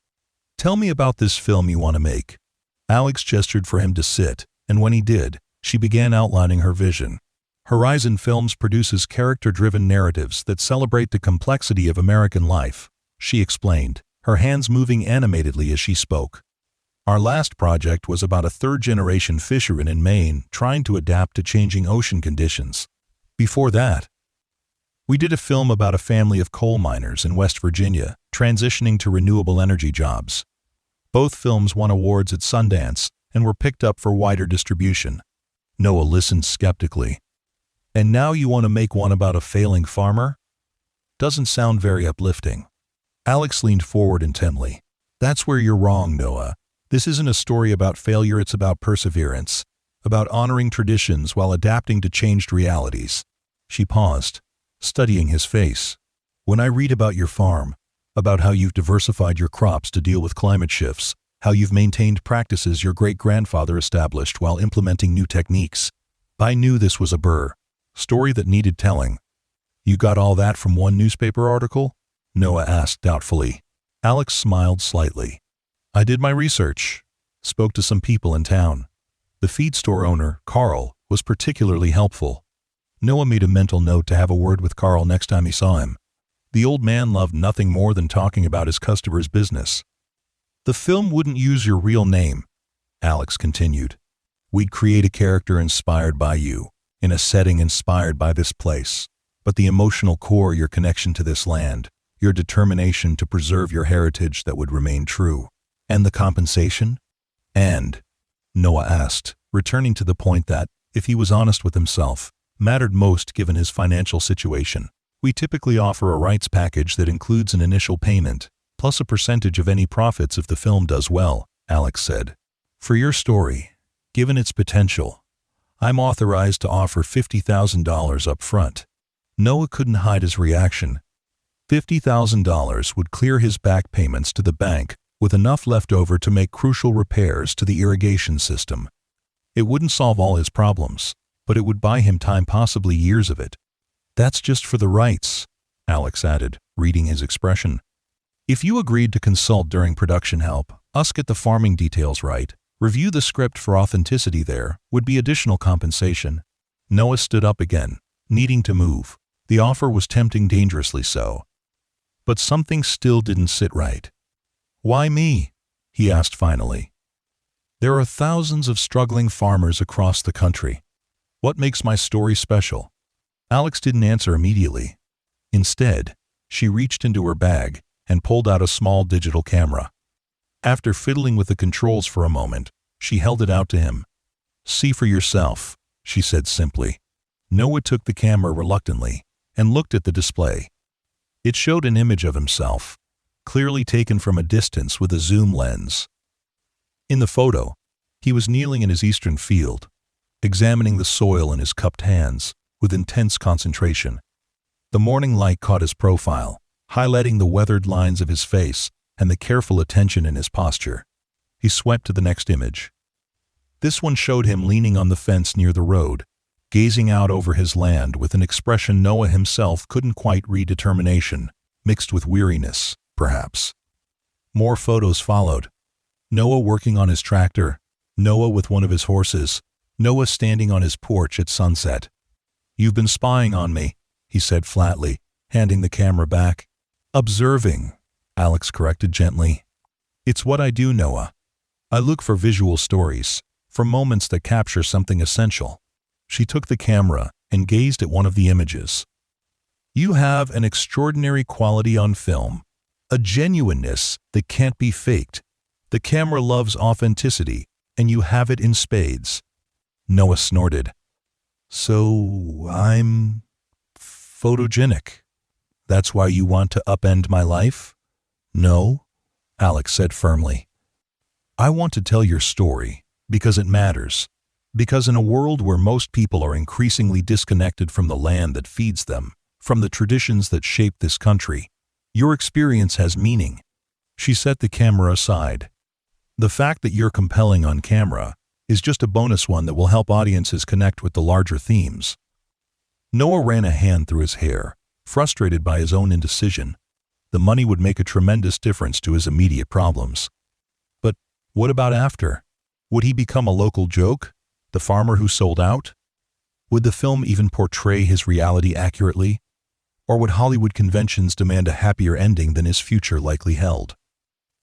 "Tell me about this film you want to make." Alex gestured for him to sit, and when he did, she began outlining her vision. Horizon Films produces character-driven narratives that celebrate the complexity of American life, she explained, her hands moving animatedly as she spoke. "Our last project was about a third-generation fisherman in Maine trying to adapt to changing ocean conditions. Before that, we did a film about a family of coal miners in West Virginia transitioning to renewable energy jobs. Both films won awards at Sundance and were picked up for wider distribution." Noah listened skeptically. "And now you want to make one about a failing farmer? Doesn't sound very uplifting." Alex leaned forward intently. "That's where you're wrong, Noah. This isn't a story about failure, it's about perseverance, about honoring traditions while adapting to changed realities." She paused, studying his face. "When I read about your farm, about how you've diversified your crops to deal with climate shifts, how you've maintained practices your great-grandfather established while implementing new techniques, I knew this was a story that needed telling." "You got all that from one newspaper article?" Noah asked doubtfully. Alex smiled slightly. "I did my research. Spoke to some people in town. The feed store owner, Carl, was particularly helpful." Noah made a mental note to have a word with Carl next time he saw him. The old man loved nothing more than talking about his customers' business. "The film wouldn't use your real name," Alex continued. "We'd create a character inspired by you, in a setting inspired by this place, but the emotional core, your connection to this land, your determination to preserve your heritage that would remain true. And the compensation?" "And?" Noah asked, returning to the point that, if he was honest with himself, mattered most given his financial situation. "We typically offer a rights package that includes an initial payment, plus a percentage of any profits if the film does well," Alex said. "For your story, given its potential, I'm authorized to offer $50,000 up front." Noah couldn't hide his reaction. $50,000 would clear his back payments to the bank, with enough left over to make crucial repairs to the irrigation system. It wouldn't solve all his problems, but it would buy him time, possibly years of it. "That's just for the rights," Alex added, reading his expression. "If you agreed to consult during production, help us get the farming details right, review the script for authenticity, there would be additional compensation." Noah stood up again, needing to move. The offer was tempting, dangerously so. But something still didn't sit right. "Why me?" he asked finally. "There are thousands of struggling farmers across the country. What makes my story special?" Alex didn't answer immediately. Instead, she reached into her bag and pulled out a small digital camera. After fiddling with the controls for a moment, she held it out to him. "See for yourself," she said simply. Noah took the camera reluctantly and looked at the display. It showed an image of himself, clearly taken from a distance with a zoom lens. In the photo, he was kneeling in his eastern field, examining the soil in his cupped hands with intense concentration. The morning light caught his profile, highlighting the weathered lines of his face and the careful attention in his posture. He swept to the next image. This one showed him leaning on the fence near the road, gazing out over his land with an expression Noah himself couldn't quite read, determination, mixed with weariness, perhaps. More photos followed. Noah working on his tractor, Noah with one of his horses. Noah standing on his porch at sunset. "You've been spying on me," he said flatly, handing the camera back. "Observing," Alex corrected gently. "It's what I do, Noah. I look for visual stories, for moments that capture something essential." She took the camera and gazed at one of the images. "You have an extraordinary quality on film, a genuineness that can't be faked. The camera loves authenticity, and you have it in spades." Noah snorted. "So I'm photogenic. That's why you want to upend my life?" "No," Alex said firmly. "I want to tell your story because it matters. Because in a world where most people are increasingly disconnected from the land that feeds them, from the traditions that shape this country, your experience has meaning." She set the camera aside. "The fact that you're compelling on camera is just a bonus one that will help audiences connect with the larger themes." Noah ran a hand through his hair, frustrated by his own indecision. The money would make a tremendous difference to his immediate problems. But what about after? Would he become a local joke? The farmer who sold out? Would the film even portray his reality accurately? Or would Hollywood conventions demand a happier ending than his future likely held?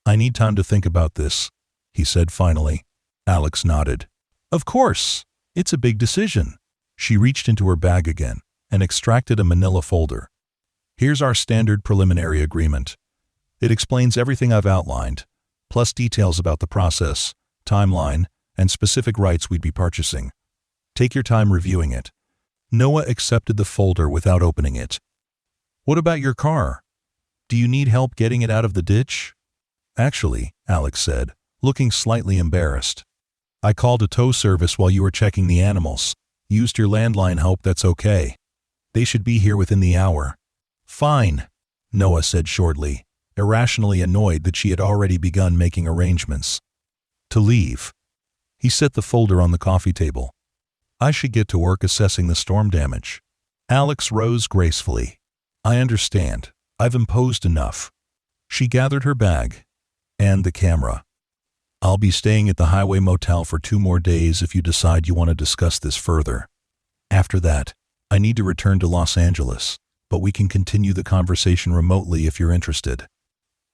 "I need time to think about this," he said finally. Alex nodded. "Of course, it's a big decision." She reached into her bag again and extracted a manila folder. "Here's our standard preliminary agreement. It explains everything I've outlined, plus details about the process, timeline, and specific rights we'd be purchasing. Take your time reviewing it." Noah accepted the folder without opening it. "What about your car? Do you need help getting it out of the ditch?" "Actually," Alex said, looking slightly embarrassed, "I called a tow service while you were checking the animals. Used your landline, hope that's okay. They should be here within the hour." "Fine," Noah said shortly, irrationally annoyed that she had already begun making arrangements to leave. He set the folder on the coffee table. "I should get to work assessing the storm damage." Alex rose gracefully. "I understand. I've imposed enough." She gathered her bag and the camera. "I'll be staying at the Highway Motel for 2 more days if you decide you want to discuss this further. After that, I need to return to Los Angeles, but we can continue the conversation remotely if you're interested."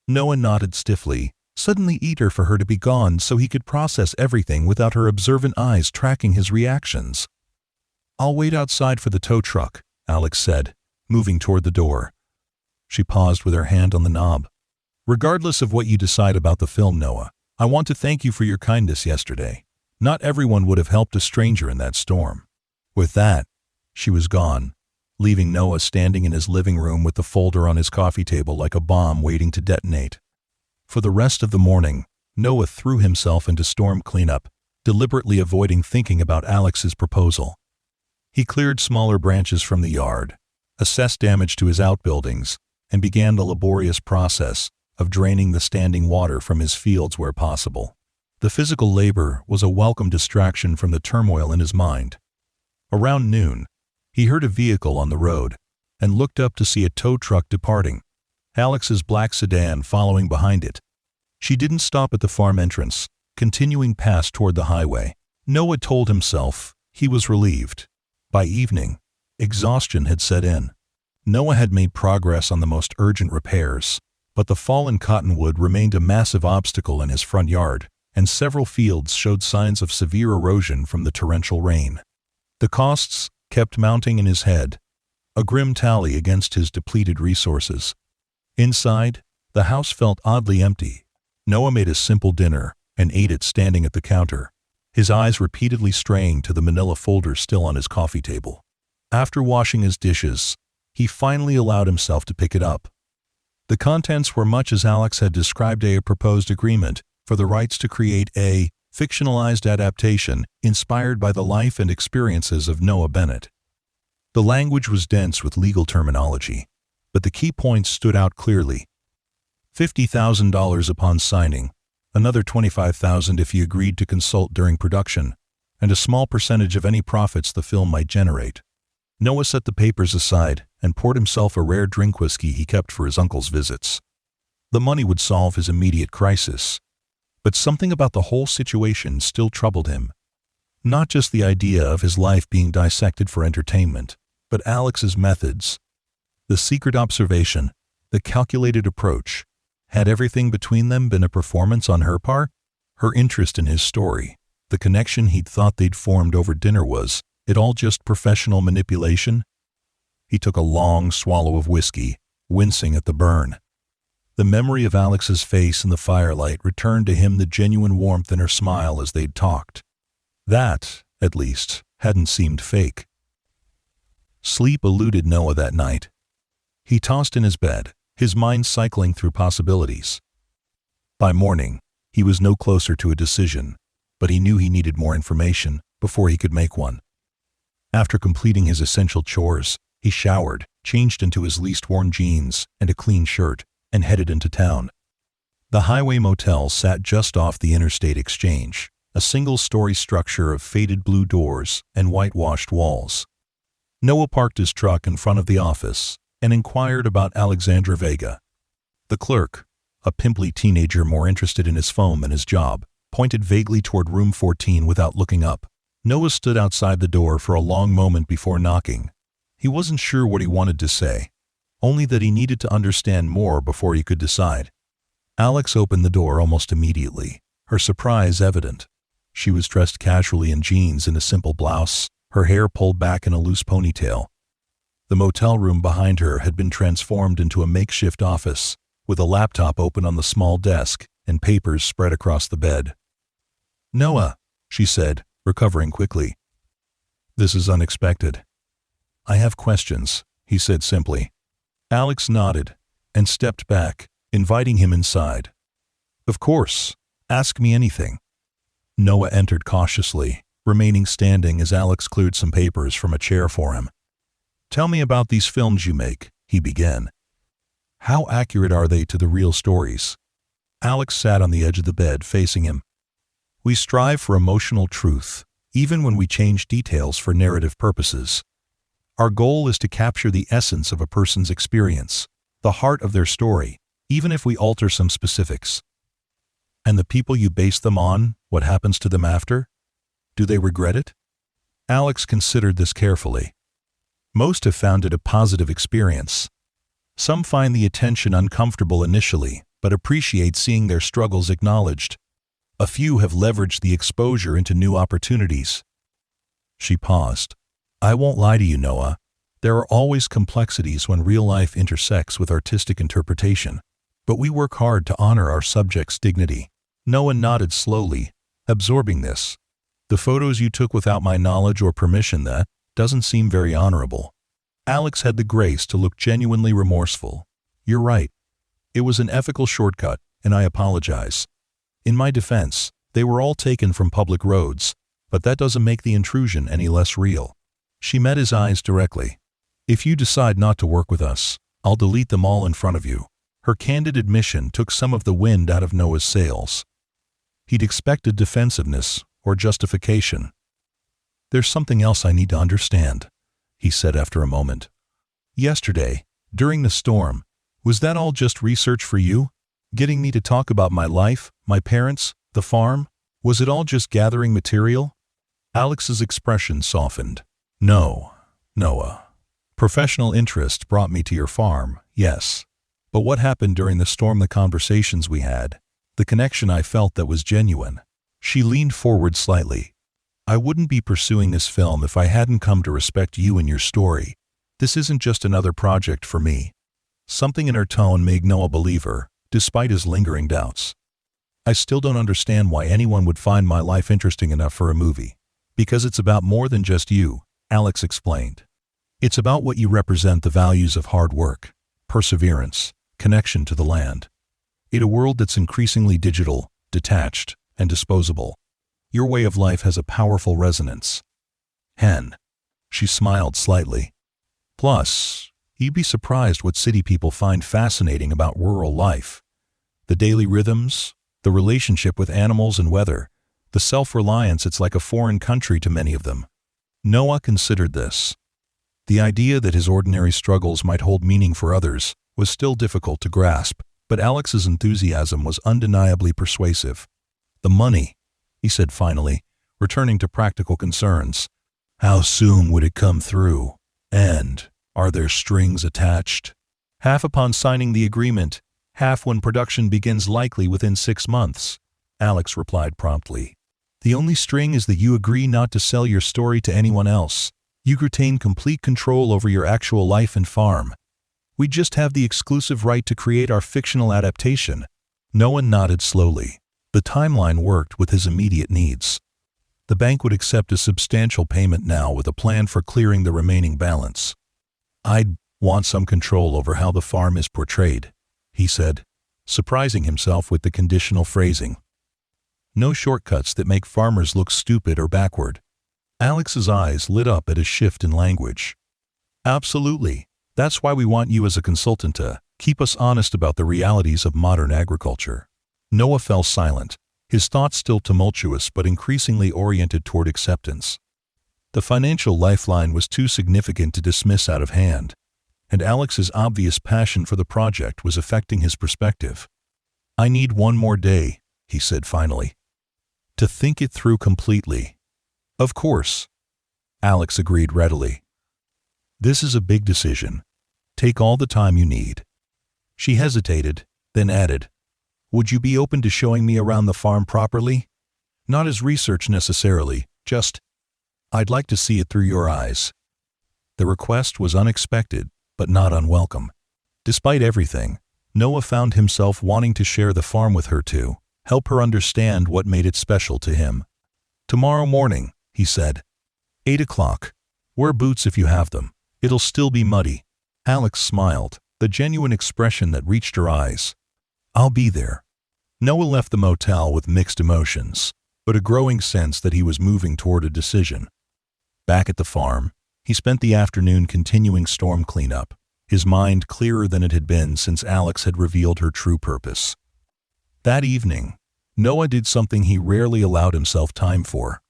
Noah nodded stiffly, suddenly eager for her to be gone so he could process everything without her observant eyes tracking his reactions. "I'll wait outside for the tow truck," Alex said, moving toward the door. She paused with her hand on the knob. "Regardless of what you decide about the film, Noah, I want to thank you for your kindness yesterday. Not everyone would have helped a stranger in that storm." With that, she was gone, leaving Noah standing in his living room with the folder on his coffee table like a bomb waiting to detonate. For the rest of the morning, Noah threw himself into storm cleanup, deliberately avoiding thinking about Alex's proposal. He cleared smaller branches from the yard, assessed damage to his outbuildings, and began the laborious process of draining the standing water from his fields where possible. The physical labor was a welcome distraction from the turmoil in his mind. Around noon, he heard a vehicle on the road and looked up to see a tow truck departing, Alex's black sedan following behind it. She didn't stop at the farm entrance, continuing past toward the highway. Noah told himself he was relieved. By evening, exhaustion had set in. Noah had made progress on the most urgent repairs, but the fallen cottonwood remained a massive obstacle in his front yard, and several fields showed signs of severe erosion from the torrential rain. The costs kept mounting in his head, a grim tally against his depleted resources. Inside, the house felt oddly empty. Noah made a simple dinner and ate it standing at the counter, his eyes repeatedly straying to the manila folder still on his coffee table. After washing his dishes, he finally allowed himself to pick it up. The contents were much as Alex had described a proposed agreement for the rights to create a fictionalized adaptation inspired by the life and experiences of Noah Bennett. The language was dense with legal terminology, but the key points stood out clearly. $50,000 upon signing, another $25,000 if he agreed to consult during production, and a small percentage of any profits the film might generate. Noah set the papers aside and poured himself a rare drink whiskey he kept for his uncle's visits. The money would solve his immediate crisis, But something about the whole situation still troubled him. Not just the idea of his life being dissected for entertainment, but Alex's methods. The secret observation, the calculated approach. Had everything between them been a performance on her part? Her interest in his story, the connection he'd thought they'd formed over dinner, was it all just professional manipulation? He took a long swallow of whiskey, wincing at the burn. The memory of Alex's face in the firelight returned to him, the genuine warmth in her smile as they'd talked. That, at least, hadn't seemed fake. Sleep eluded Noah that night. He tossed in his bed, his mind cycling through possibilities. By morning, he was no closer to a decision, but he knew he needed more information before he could make one. After completing his essential chores, he showered, changed into his least worn jeans and a clean shirt, and headed into town. The Highway Motel sat just off the Interstate Exchange, a single-story structure of faded blue doors and whitewashed walls. Noah parked his truck in front of the office and inquired about Alexandra Vega. The clerk, a pimply teenager more interested in his phone than his job, pointed vaguely toward room 14 without looking up. Noah stood outside the door for a long moment before knocking. He wasn't sure what he wanted to say, only that he needed to understand more before he could decide. Alex opened the door almost immediately, her surprise evident. She was dressed casually in jeans and a simple blouse, her hair pulled back in a loose ponytail. The motel room behind her had been transformed into a makeshift office, with a laptop open on the small desk and papers spread across the bed. "Noah," she said, recovering quickly. "This is unexpected." "I have questions," he said simply. Alex nodded and stepped back, inviting him inside. "Of course, ask me anything." Noah entered cautiously, remaining standing as Alex cleared some papers from a chair for him. "Tell me about these films you make," he began. "How accurate are they to the real stories?" Alex sat on the edge of the bed facing him. "We strive for emotional truth, even when we change details for narrative purposes. Our goal is to capture the essence of a person's experience, the heart of their story, even if we alter some specifics." "And the people you base them on, what happens to them after? Do they regret it?" Alex considered this carefully. "Most have found it a positive experience. Some find the attention uncomfortable initially, but appreciate seeing their struggles acknowledged. A few have leveraged the exposure into new opportunities." She paused. "I won't lie to you, Noah. There are always complexities when real life intersects with artistic interpretation, but we work hard to honor our subject's dignity." Noah nodded slowly, absorbing this. "The photos you took without my knowledge or permission, that doesn't seem very honorable." Alex had the grace to look genuinely remorseful. "You're right. It was an ethical shortcut, and I apologize. In my defense, they were all taken from public roads, but that doesn't make the intrusion any less real." She met his eyes directly. "If you decide not to work with us, I'll delete them all in front of you." Her candid admission took some of the wind out of Noah's sails. He'd expected defensiveness or justification. "There's something else I need to understand," he said after a moment. "Yesterday, during the storm, was that all just research for you? Getting me to talk about my life, my parents, the farm? Was it all just gathering material?" Alex's expression softened. "No, Noah. Professional interest brought me to your farm, yes. But what happened during the storm, the conversations we had, the connection I felt that was genuine." She leaned forward slightly. "I wouldn't be pursuing this film if I hadn't come to respect you and your story. This isn't just another project for me." Something in her tone made Noah believe her, despite his lingering doubts. "I still don't understand why anyone would find my life interesting enough for a movie. Because it's about more than just you," Alex explained. "It's about what you represent, the values of hard work, perseverance, connection to the land. In a world that's increasingly digital, detached, and disposable, your way of life has a powerful resonance." She smiled slightly. "Plus, you'd be surprised what city people find fascinating about rural life. The daily rhythms, the relationship with animals and weather, the self-reliance. It's like a foreign country to many of them." Noah considered this. The idea that his ordinary struggles might hold meaning for others was still difficult to grasp, but Alex's enthusiasm was undeniably persuasive. The money, he said finally, returning to practical concerns. How soon would it come through? And are there strings attached? Half upon signing the agreement, half when production begins, likely within 6 months, Alex replied promptly. The only string is that you agree not to sell your story to anyone else. You retain complete control over your actual life and farm. We just have the exclusive right to create our fictional adaptation. Noah nodded slowly. The timeline worked with his immediate needs. The bank would accept a substantial payment now with a plan for clearing the remaining balance. I'd want some control over how the farm is portrayed, he said, surprising himself with the conditional phrasing. No shortcuts that make farmers look stupid or backward. Alex's eyes lit up at a shift in language. Absolutely. That's why we want you as a consultant to keep us honest about the realities of modern agriculture. Noah fell silent, his thoughts still tumultuous but increasingly oriented toward acceptance. The financial lifeline was too significant to dismiss out of hand, and Alex's obvious passion for the project was affecting his perspective. I need one more day, he said finally, to think it through completely. Of course, Alex agreed readily. This is a big decision. Take all the time you need. She hesitated, then added, would you be open to showing me around the farm properly? Not as research necessarily, just, I'd like to see it through your eyes. The request was unexpected, but not unwelcome. Despite everything, Noah found himself wanting to share the farm with her to help her understand what made it special to him. Tomorrow morning, he said. 8 o'clock. Wear boots if you have them. It'll still be muddy. Alex smiled, the genuine expression that reached her eyes. I'll be there. Noah left the motel with mixed emotions, but a growing sense that he was moving toward a decision. Back at the farm, he spent the afternoon continuing storm cleanup, his mind clearer than it had been since Alex had revealed her true purpose. That evening, Noah did something he rarely allowed himself time for.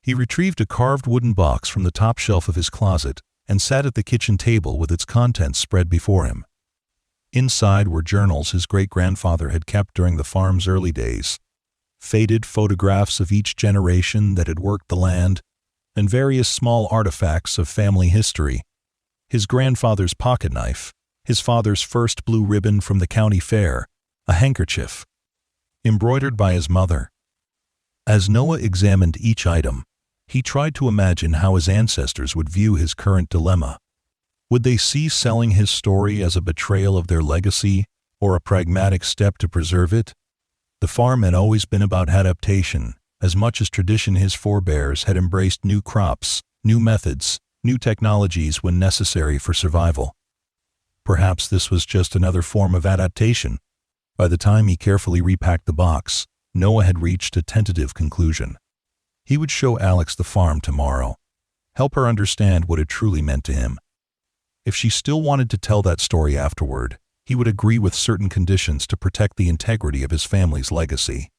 He retrieved a carved wooden box from the top shelf of his closet and sat at the kitchen table with its contents spread before him. Inside were journals his great-grandfather had kept during the farm's early days, faded photographs of each generation that had worked the land, and various small artifacts of family history. His grandfather's pocket knife, his father's first blue ribbon from the county fair, a handkerchief, embroidered by his mother. As Noah examined each item, he tried to imagine how his ancestors would view his current dilemma. Would they see selling his story as a betrayal of their legacy or a pragmatic step to preserve it? The farm had always been about adaptation, as much as tradition. His forebears had embraced new crops, new methods, new technologies when necessary for survival. Perhaps this was just another form of adaptation. By the time he carefully repacked the box, Noah had reached a tentative conclusion. He would show Alex the farm tomorrow, help her understand what it truly meant to him. If she still wanted to tell that story afterward, he would agree with certain conditions to protect the integrity of his family's legacy.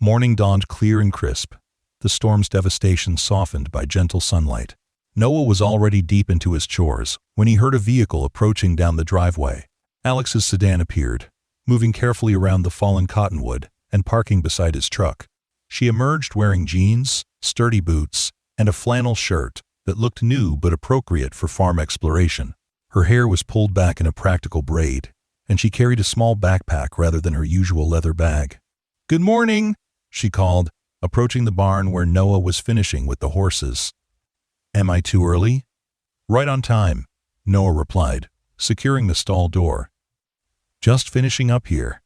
Morning dawned clear and crisp, the storm's devastation softened by gentle sunlight. Noah was already deep into his chores when he heard a vehicle approaching down the driveway. Alex's sedan appeared, moving carefully around the fallen cottonwood and parking beside his truck. She emerged wearing jeans, sturdy boots, and a flannel shirt that looked new but appropriate for farm exploration. Her hair was pulled back in a practical braid, and she carried a small backpack rather than her usual leather bag. "Good morning," she called, approaching the barn where Noah was finishing with the horses. "Am I too early?" "Right on time," Noah replied, securing the stall door. "Just finishing up here."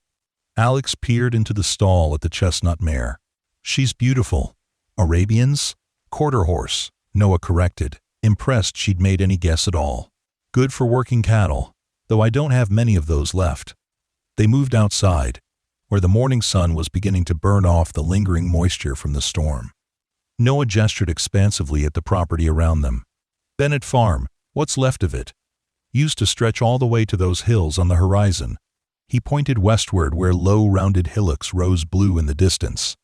Alex peered into the stall at the chestnut mare. "She's beautiful." "Arabians?" "Quarter horse," Noah corrected, impressed she'd made any guess at all. "Good for working cattle, though I don't have many of those left." They moved outside, where the morning sun was beginning to burn off the lingering moisture from the storm. Noah gestured expansively at the property around them. "Bennett Farm, what's left of it. Used to stretch all the way to those hills on the horizon." He pointed westward where low, rounded hillocks rose blue in the distance.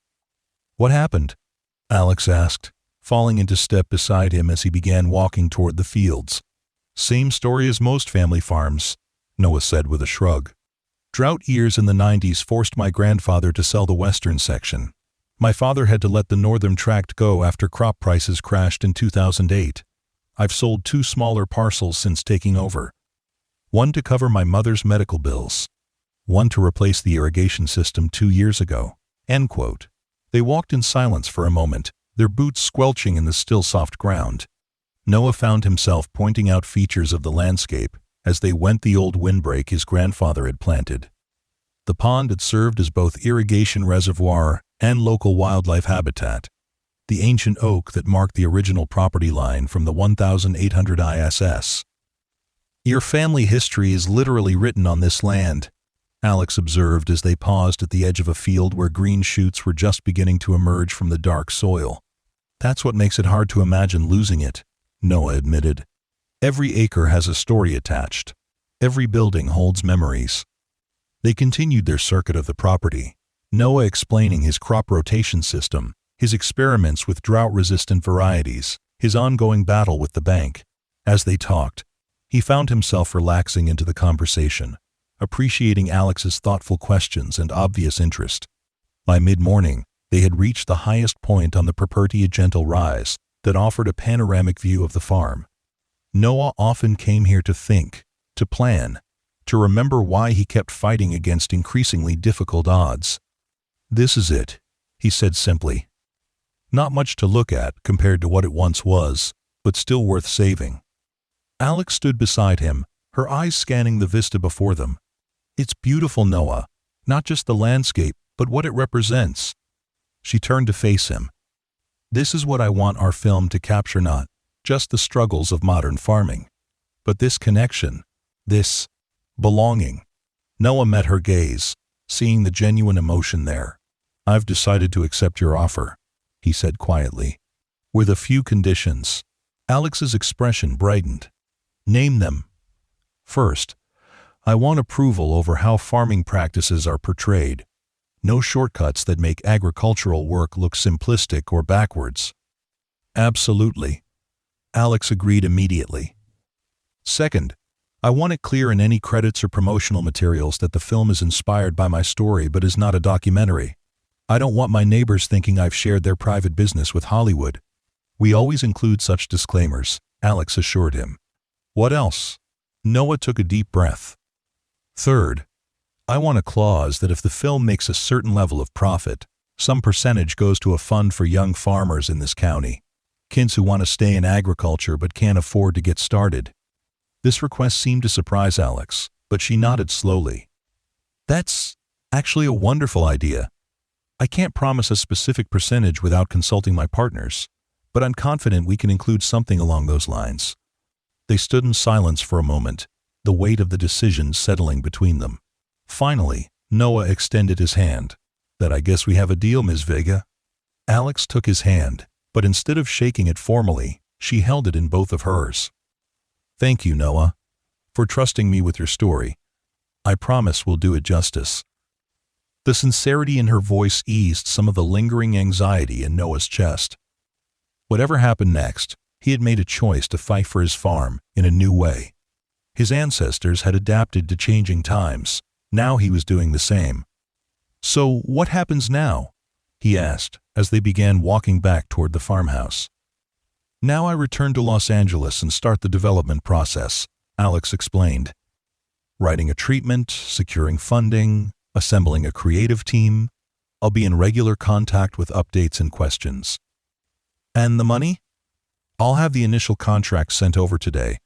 "What happened?" Alex asked, falling into step beside him as he began walking toward the fields. "Same story as most family farms," Noah said with a shrug. "Drought years in the 90s forced my grandfather to sell the western section, My father had to let the northern tract go after crop prices crashed in 2008. I've sold 2 smaller parcels since taking over. One to cover my mother's medical bills. One to replace the irrigation system 2 years ago." End quote. They walked in silence for a moment, their boots squelching in the still soft ground. Noah found himself pointing out features of the landscape as they went the old windbreak his grandfather had planted. The pond had served as both irrigation reservoir and local wildlife habitat. The ancient oak that marked the original property line from the 1800 ISS. "Your family history is literally written on this land," Alex observed as they paused at the edge of a field where green shoots were just beginning to emerge from the dark soil. "That's what makes it hard to imagine losing it," Noah admitted. "Every acre has a story attached. Every building holds memories." They continued their circuit of the property, Noah explaining his crop rotation system, his experiments with drought-resistant varieties, his ongoing battle with the bank. As they talked, he found himself relaxing into the conversation, appreciating Alex's thoughtful questions and obvious interest. By mid-morning, they had reached the highest point on the Propertia gentle rise that offered a panoramic view of the farm. Noah often came here to think, to plan, to remember why he kept fighting against increasingly difficult odds. "This is it," he said simply. "Not much to look at compared to what it once was, but still worth saving." Alex stood beside him, her eyes scanning the vista before them. "It's beautiful, Noah, not just the landscape, but what it represents." She turned to face him. "This is what I want our film to capture, not just the struggles of modern farming, but this connection, this belonging." Noah met her gaze, seeing the genuine emotion there. "I've decided to accept your offer," he said quietly. "With a few conditions." Alex's expression brightened. "Name them." "First, I want approval over how farming practices are portrayed. No shortcuts that make agricultural work look simplistic or backwards." "Absolutely," Alex agreed immediately. "Second, I want it clear in any credits or promotional materials that the film is inspired by my story but is not a documentary. I don't want my neighbors thinking I've shared their private business with Hollywood." "We always include such disclaimers," Alex assured him. "What else?" Noah took a deep breath. "Third, I want a clause that if the film makes a certain level of profit, some percentage goes to a fund for young farmers in this county, kids who want to stay in agriculture but can't afford to get started." This request seemed to surprise Alex, but she nodded slowly. "That's actually a wonderful idea. I can't promise a specific percentage without consulting my partners, but I'm confident we can include something along those lines." They stood in silence for a moment, the weight of the decision settling between them. Finally, Noah extended his hand. "That I guess we have a deal, Ms. Vega." Alex took his hand, but instead of shaking it formally, she held it in both of hers. "Thank you, Noah, for trusting me with your story. I promise we'll do it justice." The sincerity in her voice eased some of the lingering anxiety in Noah's chest. Whatever happened next, he had made a choice to fight for his farm in a new way. His ancestors had adapted to changing times. Now he was doing the same. "So what happens now?" he asked as they began walking back toward the farmhouse. "Now I return to Los Angeles and start the development process," Alex explained. "Writing a treatment, securing funding, assembling a creative team. I'll be in regular contact with updates and questions." "And the money?" "I'll have the initial contract sent over today.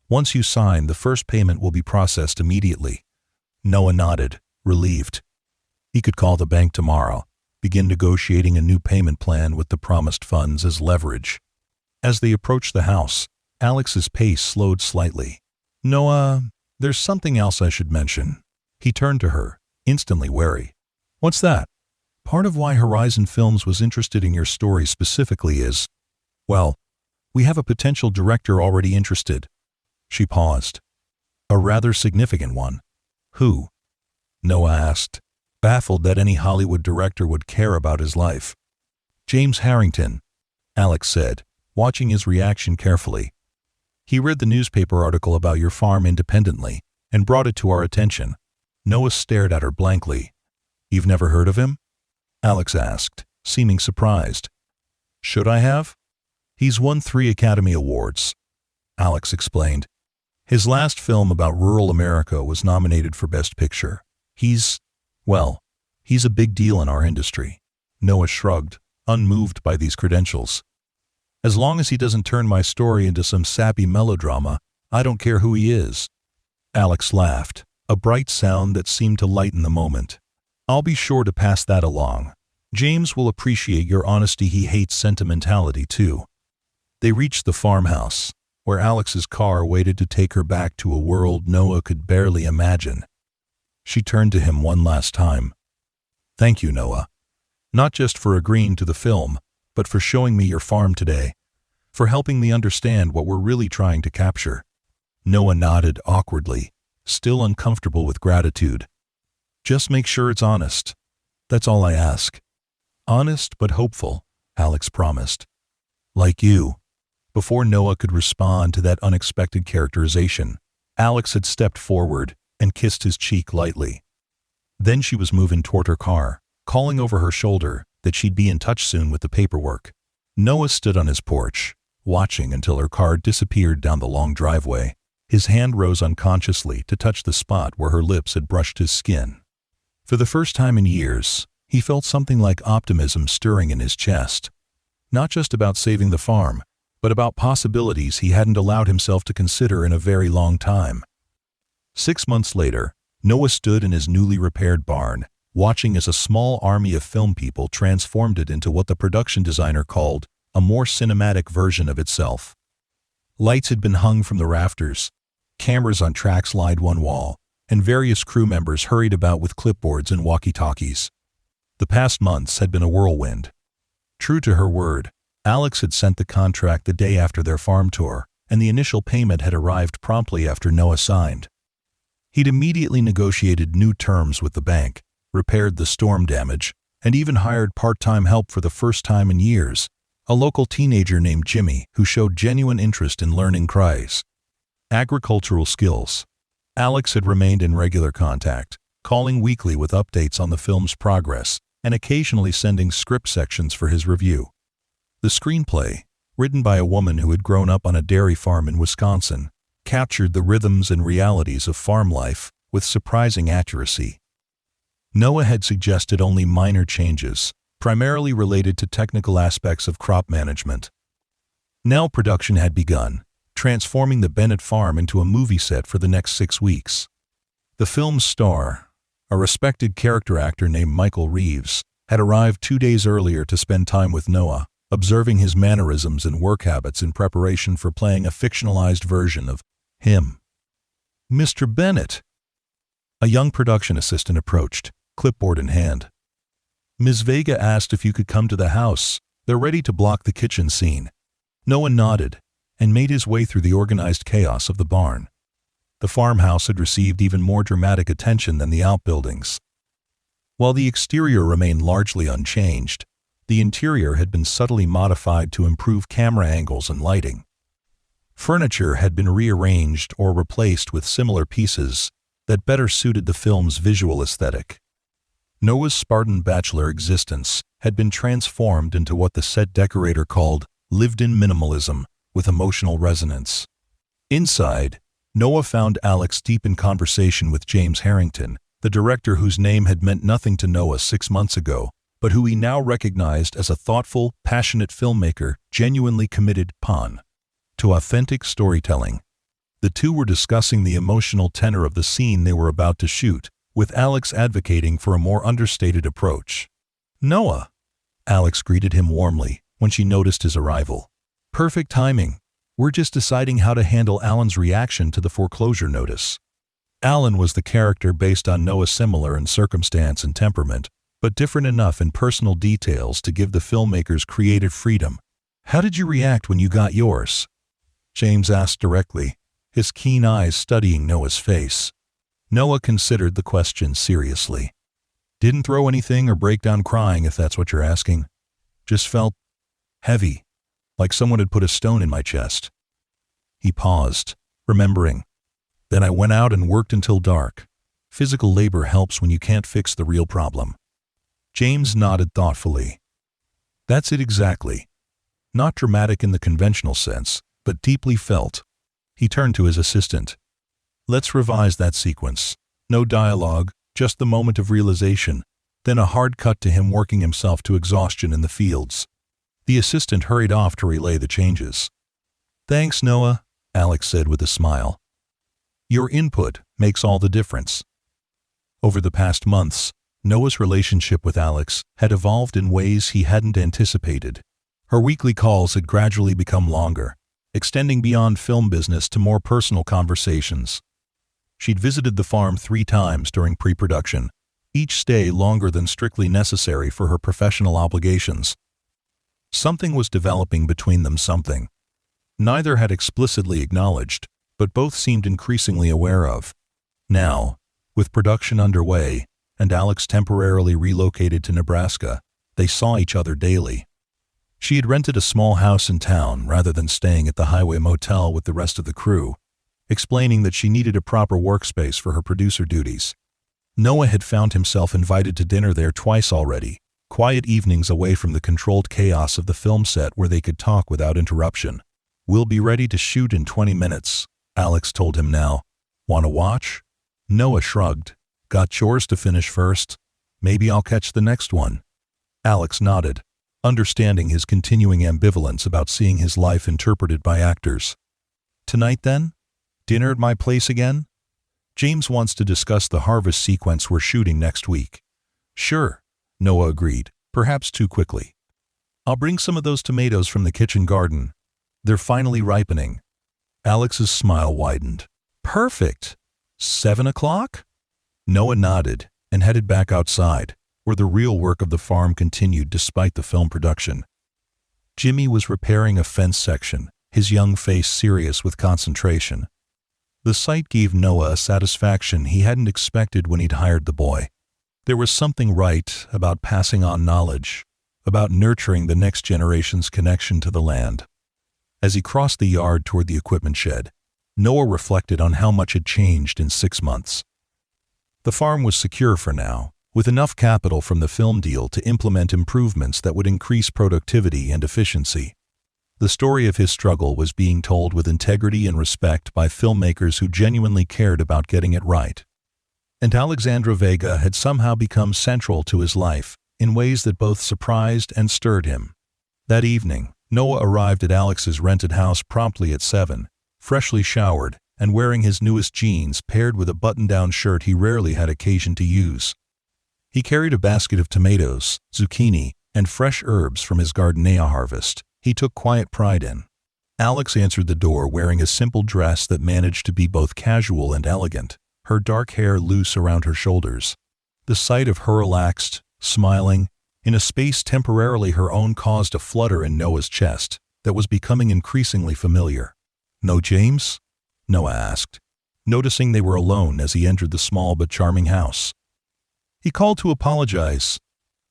Once you sign, the first payment will be processed immediately." Noah nodded, relieved. He could call the bank tomorrow, begin negotiating a new payment plan with the promised funds as leverage. As they approached the house, Alex's pace slowed slightly. "Noah, there's something else I should mention." He turned to her, instantly wary. "What's that?" "Part of why Horizon Films was interested in your story specifically is, well, we have a potential director already interested." She paused. "A rather significant one." "Who?" Noah asked, baffled that any Hollywood director would care about his life. "James Harrington," Alex said, watching his reaction carefully. "He read the newspaper article about your farm independently and brought it to our attention." Noah stared at her blankly. "You've never heard of him?" Alex asked. seeming surprised. Should I have? He's won 3 Academy Awards, Alex explained. His last film about rural America was nominated for Best Picture. He's a big deal in our industry. Noah shrugged, unmoved by these credentials. As long as he doesn't turn my story into some sappy melodrama, I don't care who he is. Alex laughed, a bright sound that seemed to lighten the moment. I'll be sure to pass that along. James will appreciate your honesty. He hates sentimentality too. They reached the farmhouse, where Alex's car waited to take her back to a world Noah could barely imagine. She turned to him one last time. Thank you, Noah. Not just for agreeing to the film, but for showing me your farm today. For helping me understand what we're really trying to capture. Noah nodded awkwardly, still uncomfortable with gratitude. Just make sure it's honest. That's all I ask. Honest but hopeful, Alex promised. Like you. Before Noah could respond to that unexpected characterization, Alex had stepped forward and kissed his cheek lightly. Then she was moving toward her car, calling over her shoulder that she'd be in touch soon with the paperwork. Noah stood on his porch, watching until her car disappeared down the long driveway. His hand rose unconsciously to touch the spot where her lips had brushed his skin. For the first time in years, he felt something like optimism stirring in his chest. Not just about saving the farm, but about possibilities he hadn't allowed himself to consider in a very long time. 6 months later, Noah stood in his newly repaired barn, watching as a small army of film people transformed it into what the production designer called a more cinematic version of itself. Lights had been hung from the rafters, cameras on tracks lined one wall, and various crew members hurried about with clipboards and walkie-talkies. The past months had been a whirlwind. True to her word, Alex had sent the contract the day after their farm tour, and the initial payment had arrived promptly after Noah signed. He'd immediately negotiated new terms with the bank, repaired the storm damage, and even hired part-time help for the first time in years, a local teenager named Jimmy who showed genuine interest in learning crave. Agricultural skills. Alex had remained in regular contact, calling weekly with updates on the film's progress, and occasionally sending script sections for his review. The screenplay, written by a woman who had grown up on a dairy farm in Wisconsin, captured the rhythms and realities of farm life with surprising accuracy. Noah had suggested only minor changes, primarily related to technical aspects of crop management. Now production had begun, transforming the Bennett farm into a movie set for the next 6 weeks. The film's star, a respected character actor named Michael Reeves, had arrived 2 days earlier to spend time with Noah, observing his mannerisms and work habits in preparation for playing a fictionalized version of him. Mr. Bennett. A young production assistant approached, clipboard in hand. Ms. Vega asked if you could come to the house. They're ready to block the kitchen scene. Noah nodded and made his way through the organized chaos of the barn. The farmhouse had received even more dramatic attention than the outbuildings. While the exterior remained largely unchanged, the interior had been subtly modified to improve camera angles and lighting. Furniture had been rearranged or replaced with similar pieces that better suited the film's visual aesthetic. Noah's Spartan bachelor existence had been transformed into what the set decorator called lived-in minimalism with emotional resonance. Inside, Noah found Alex deep in conversation with James Harrington, the director whose name had meant nothing to Noah 6 months ago, but who he now recognized as a thoughtful, passionate filmmaker genuinely committed to authentic storytelling. The two were discussing the emotional tenor of the scene they were about to shoot, with Alex advocating for a more understated approach. Noah, Alex greeted him warmly when she noticed his arrival. Perfect timing. We're just deciding how to handle Alan's reaction to the foreclosure notice. Alan was the character based on Noah, similar in circumstance and temperament, but different enough in personal details to give the filmmakers creative freedom. How did you react when you got yours? James asked directly, his keen eyes studying Noah's face. Noah considered the question seriously. Didn't throw anything or break down crying, if that's what you're asking. Just felt heavy, like someone had put a stone in my chest. He paused, remembering. Then I went out and worked until dark. Physical labor helps when you can't fix the real problem. James nodded thoughtfully. That's it exactly. Not dramatic in the conventional sense, but deeply felt. He turned to his assistant. Let's revise that sequence. No dialogue, just the moment of realization, then a hard cut to him working himself to exhaustion in the fields. The assistant hurried off to relay the changes. Thanks, Noah, Alex said with a smile. Your input makes all the difference. Over the past months, Noah's relationship with Alex had evolved in ways he hadn't anticipated. Her weekly calls had gradually become longer, extending beyond film business to more personal conversations. She'd visited the farm 3 times during pre-production, each stay longer than strictly necessary for her professional obligations. Something was developing between them, something neither had explicitly acknowledged, but both seemed increasingly aware of. Now, with production underway, and Alex temporarily relocated to Nebraska, they saw each other daily. She had rented a small house in town rather than staying at the highway motel with the rest of the crew, explaining that she needed a proper workspace for her producer duties. Noah had found himself invited to dinner there twice already, quiet evenings away from the controlled chaos of the film set where they could talk without interruption. We'll be ready to shoot in 20 minutes, Alex told him now. Want to watch? Noah shrugged. Got chores to finish first. Maybe I'll catch the next one. Alex nodded, understanding his continuing ambivalence about seeing his life interpreted by actors. Tonight then? Dinner at my place again? James wants to discuss the harvest sequence we're shooting next week. Sure, Noah agreed, perhaps too quickly. I'll bring some of those tomatoes from the kitchen garden. They're finally ripening. Alex's smile widened. Perfect! 7 o'clock? Noah nodded and headed back outside, where the real work of the farm continued despite the film production. Jimmy was repairing a fence section, his young face serious with concentration. The sight gave Noah a satisfaction he hadn't expected when he'd hired the boy. There was something right about passing on knowledge, about nurturing the next generation's connection to the land. As he crossed the yard toward the equipment shed, Noah reflected on how much had changed in 6 months. The farm was secure for now, with enough capital from the film deal to implement improvements that would increase productivity and efficiency. The story of his struggle was being told with integrity and respect by filmmakers who genuinely cared about getting it right. And Alexandra Vega had somehow become central to his life in ways that both surprised and stirred him. That evening, Noah arrived at Alex's rented house promptly at 7, freshly showered and wearing his newest jeans paired with a button-down shirt he rarely had occasion to use. He carried a basket of tomatoes, zucchini, and fresh herbs from his Gardenia harvest he took quiet pride in. Alex answered the door wearing a simple dress that managed to be both casual and elegant, her dark hair loose around her shoulders. The sight of her relaxed, smiling, in a space temporarily her own caused a flutter in Noah's chest that was becoming increasingly familiar. No James? Noah asked, noticing they were alone as he entered the small but charming house. He called to apologize.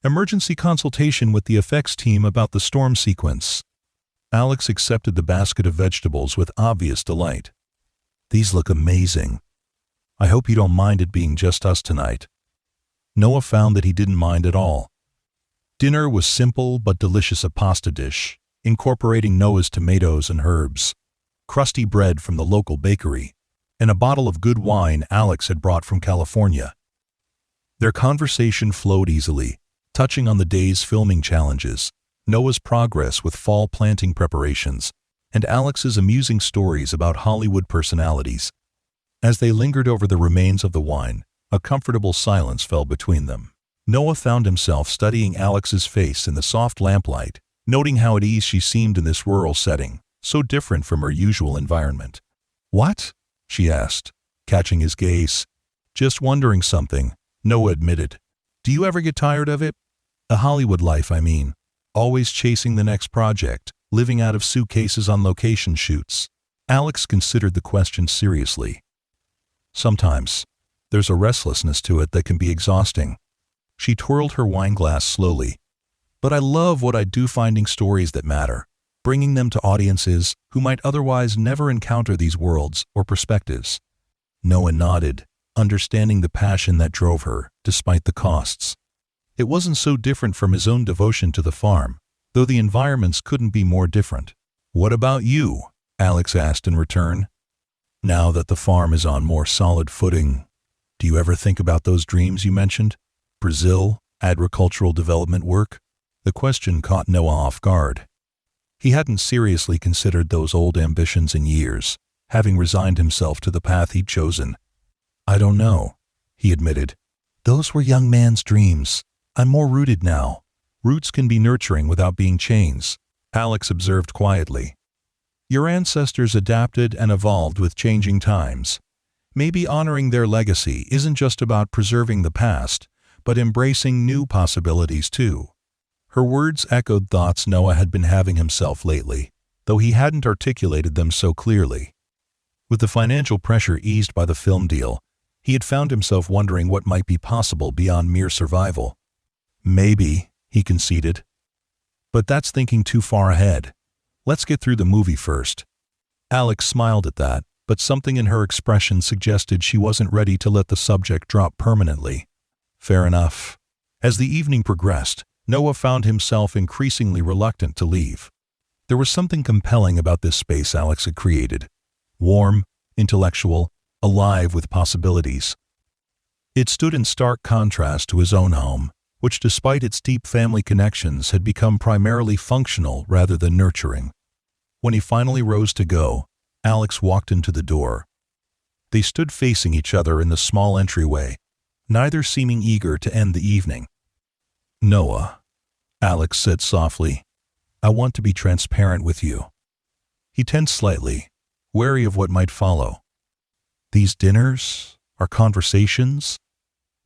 Emergency consultation with the effects team about the storm sequence. Alex accepted the basket of vegetables with obvious delight. These look amazing. I hope you don't mind it being just us tonight. Noah found that he didn't mind at all. Dinner was simple but delicious, a pasta dish, incorporating Noah's tomatoes and herbs, crusty bread from the local bakery, and a bottle of good wine Alex had brought from California. Their conversation flowed easily, touching on the day's filming challenges, Noah's progress with fall planting preparations, and Alex's amusing stories about Hollywood personalities. As they lingered over the remains of the wine, a comfortable silence fell between them. Noah found himself studying Alex's face in the soft lamplight, noting how at ease she seemed in this rural setting, so different from her usual environment. What? She asked, catching his gaze. Just wondering something, Noah admitted. Do you ever get tired of it? A Hollywood life, I mean. Always chasing the next project, living out of suitcases on location shoots. Alex considered the question seriously. Sometimes, there's a restlessness to it that can be exhausting. She twirled her wineglass slowly. But I love what I do, finding stories that matter, bringing them to audiences who might otherwise never encounter these worlds or perspectives. Noah nodded, understanding the passion that drove her, despite the costs. It wasn't so different from his own devotion to the farm, though the environments couldn't be more different. "What about you?" Alex asked in return. "Now that the farm is on more solid footing, do you ever think about those dreams you mentioned? Brazil, agricultural development work?" The question caught Noah off guard. He hadn't seriously considered those old ambitions in years, having resigned himself to the path he'd chosen. "I don't know," he admitted. "Those were young man's dreams. I'm more rooted now." "Roots can be nurturing without being chains," Alex observed quietly. "Your ancestors adapted and evolved with changing times. Maybe honoring their legacy isn't just about preserving the past, but embracing new possibilities too." Her words echoed thoughts Noah had been having himself lately, though he hadn't articulated them so clearly. With the financial pressure eased by the film deal, he had found himself wondering what might be possible beyond mere survival. "Maybe," he conceded. "But that's thinking too far ahead. Let's get through the movie first." Alex smiled at that, but something in her expression suggested she wasn't ready to let the subject drop permanently. Fair enough. As the evening progressed, Noah found himself increasingly reluctant to leave. There was something compelling about this space Alex had created. Warm, intellectual, alive with possibilities. It stood in stark contrast to his own home, which despite its deep family connections had become primarily functional rather than nurturing. When he finally rose to go, Alex walked into the door. They stood facing each other in the small entryway, neither seeming eager to end the evening. "Noah," Alex said softly, "I want to be transparent with you." He tensed slightly, wary of what might follow. "These dinners, our conversations,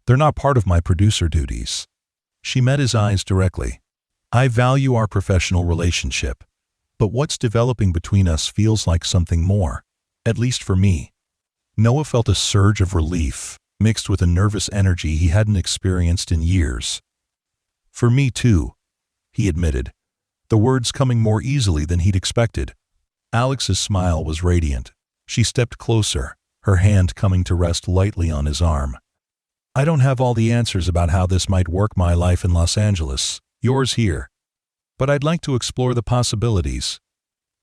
they're not part of my producer duties." She met his eyes directly. "I value our professional relationship, but what's developing between us feels like something more, at least for me." Noah felt a surge of relief, mixed with a nervous energy he hadn't experienced in years. "For me too," he admitted, the words coming more easily than he'd expected. Alex's smile was radiant. She stepped closer, her hand coming to rest lightly on his arm. "I don't have all the answers about how this might work my life in Los Angeles, yours here. But I'd like to explore the possibilities.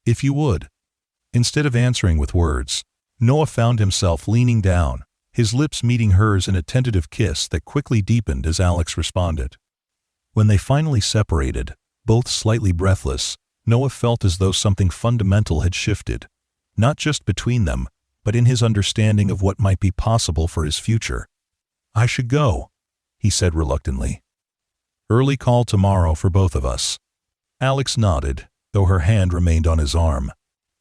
If you would." Instead of answering with words, Noah found himself leaning down, his lips meeting hers in a tentative kiss that quickly deepened as Alex responded. When they finally separated, both slightly breathless, Noah felt as though something fundamental had shifted, not just between them, but in his understanding of what might be possible for his future. "I should go," he said reluctantly. "Early call tomorrow for both of us." Alex nodded, though her hand remained on his arm.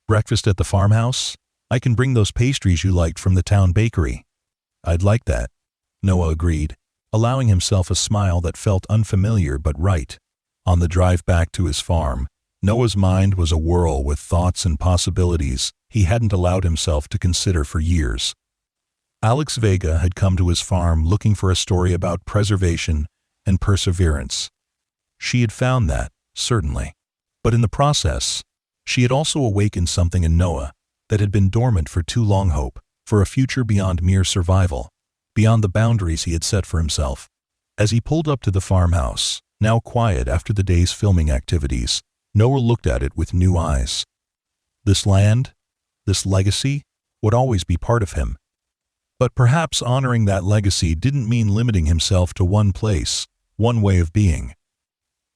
"Breakfast at the farmhouse? I can bring those pastries you liked from the town bakery." "I'd like that," Noah agreed, allowing himself a smile that felt unfamiliar but right. On the drive back to his farm, Noah's mind was a whirl with thoughts and possibilities he hadn't allowed himself to consider for years. Alex Vega had come to his farm looking for a story about preservation and perseverance. She had found that, certainly. But in the process, she had also awakened something in Noah that had been dormant for too long: hope for a future beyond mere survival, beyond the boundaries he had set for himself. As he pulled up to the farmhouse, now quiet after the day's filming activities, Noah looked at it with new eyes. This land, this legacy, would always be part of him. But perhaps honoring that legacy didn't mean limiting himself to one place, one way of being.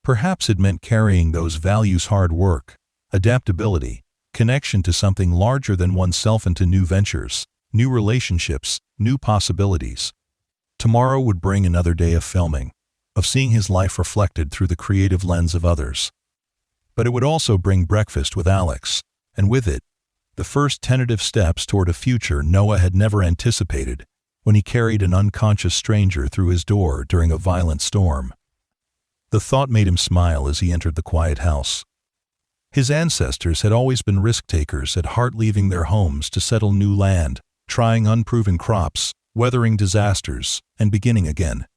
Perhaps it meant carrying those values: hard work, adaptability, connection to something larger than oneself into new ventures, new relationships, new possibilities. Tomorrow would bring another day of filming, of seeing his life reflected through the creative lens of others. But it would also bring breakfast with Alex, and with it, the first tentative steps toward a future Noah had never anticipated when he carried an unconscious stranger through his door during a violent storm. The thought made him smile as he entered the quiet house. His ancestors had always been risk-takers, at heart, leaving their homes to settle new land, trying unproven crops, weathering disasters, and beginning again.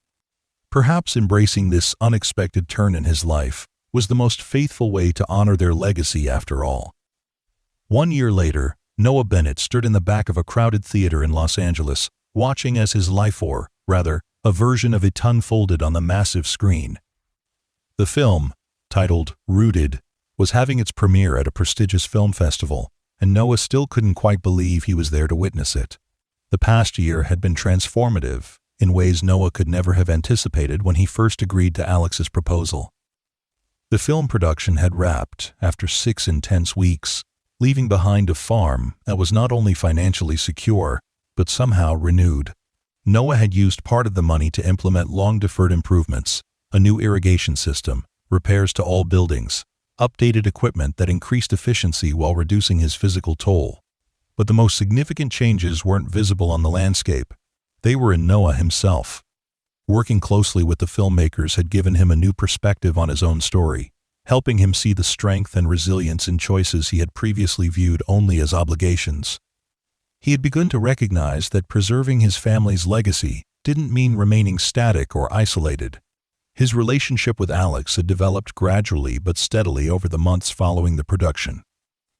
Perhaps embracing this unexpected turn in his life was the most faithful way to honor their legacy after all. 1 year later, Noah Bennett stood in the back of a crowded theater in Los Angeles, watching as his life, or rather, a version of it, unfolded on the massive screen. The film, titled Rooted, was having its premiere at a prestigious film festival, and Noah still couldn't quite believe he was there to witness it. The past year had been transformative, in ways Noah could never have anticipated when he first agreed to Alex's proposal. The film production had wrapped after 6 intense weeks, leaving behind a farm that was not only financially secure, but somehow renewed. Noah had used part of the money to implement long-deferred improvements, a new irrigation system, repairs to all buildings, updated equipment that increased efficiency while reducing his physical toll. But the most significant changes weren't visible on the landscape. They were in Noah himself. Working closely with the filmmakers had given him a new perspective on his own story, helping him see the strength and resilience in choices he had previously viewed only as obligations. He had begun to recognize that preserving his family's legacy didn't mean remaining static or isolated. His relationship with Alex had developed gradually but steadily over the months following the production.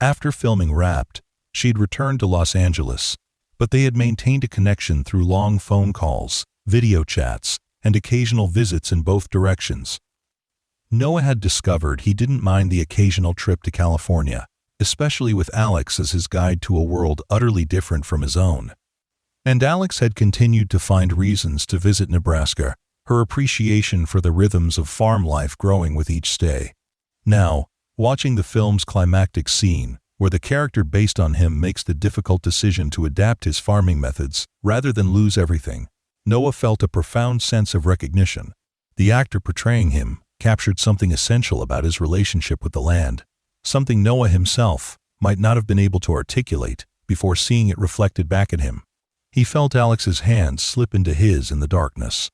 After filming wrapped, she'd returned to Los Angeles, but they had maintained a connection through long phone calls, video chats, and occasional visits in both directions. Noah had discovered he didn't mind the occasional trip to California, especially with Alex as his guide to a world utterly different from his own. And Alex had continued to find reasons to visit Nebraska, her appreciation for the rhythms of farm life growing with each stay. Now, watching the film's climactic scene, where the character based on him makes the difficult decision to adapt his farming methods rather than lose everything, Noah felt a profound sense of recognition. The actor portraying him captured something essential about his relationship with the land, something Noah himself might not have been able to articulate before seeing it reflected back at him. He felt Alex's hands slip into his in the darkness.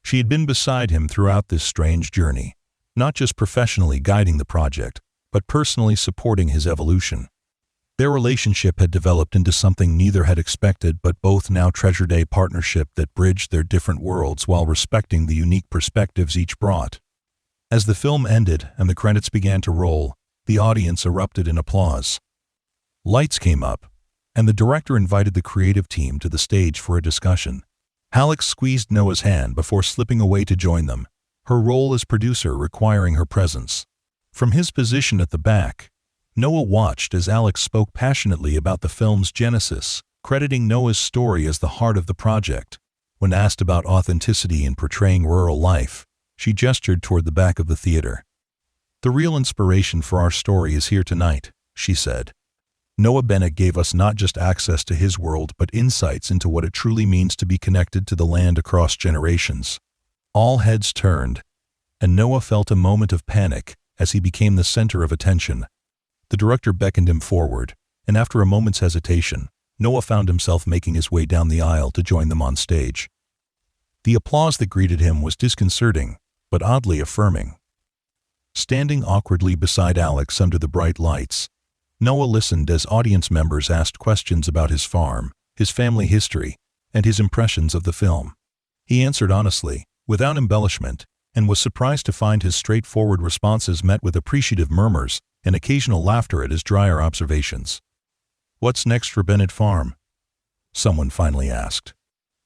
She had been beside him throughout this strange journey, not just professionally guiding the project, but personally supporting his evolution. Their relationship had developed into something neither had expected but both now treasured, a partnership that bridged their different worlds while respecting the unique perspectives each brought. As the film ended and the credits began to roll, the audience erupted in applause. Lights came up, and the director invited the creative team to the stage for a discussion. Alex squeezed Noah's hand before slipping away to join them, her role as producer requiring her presence. From his position at the back, Noah watched as Alex spoke passionately about the film's genesis, crediting Noah's story as the heart of the project. When asked about authenticity in portraying rural life, she gestured toward the back of the theater. "The real inspiration for our story is here tonight," she said. Noah Bennett gave us not just access to his world but insights into what it truly means to be connected to the land across generations. All heads turned, and Noah felt a moment of panic as he became the center of attention. The director beckoned him forward, and after a moment's hesitation, Noah found himself making his way down the aisle to join them on stage. The applause that greeted him was disconcerting, but oddly affirming. Standing awkwardly beside Alex under the bright lights, Noah listened as audience members asked questions about his farm, his family history, and his impressions of the film. He answered honestly, without embellishment, and was surprised to find his straightforward responses met with appreciative murmurs and occasional laughter at his drier observations. "What's next for Bennett Farm?" someone finally asked.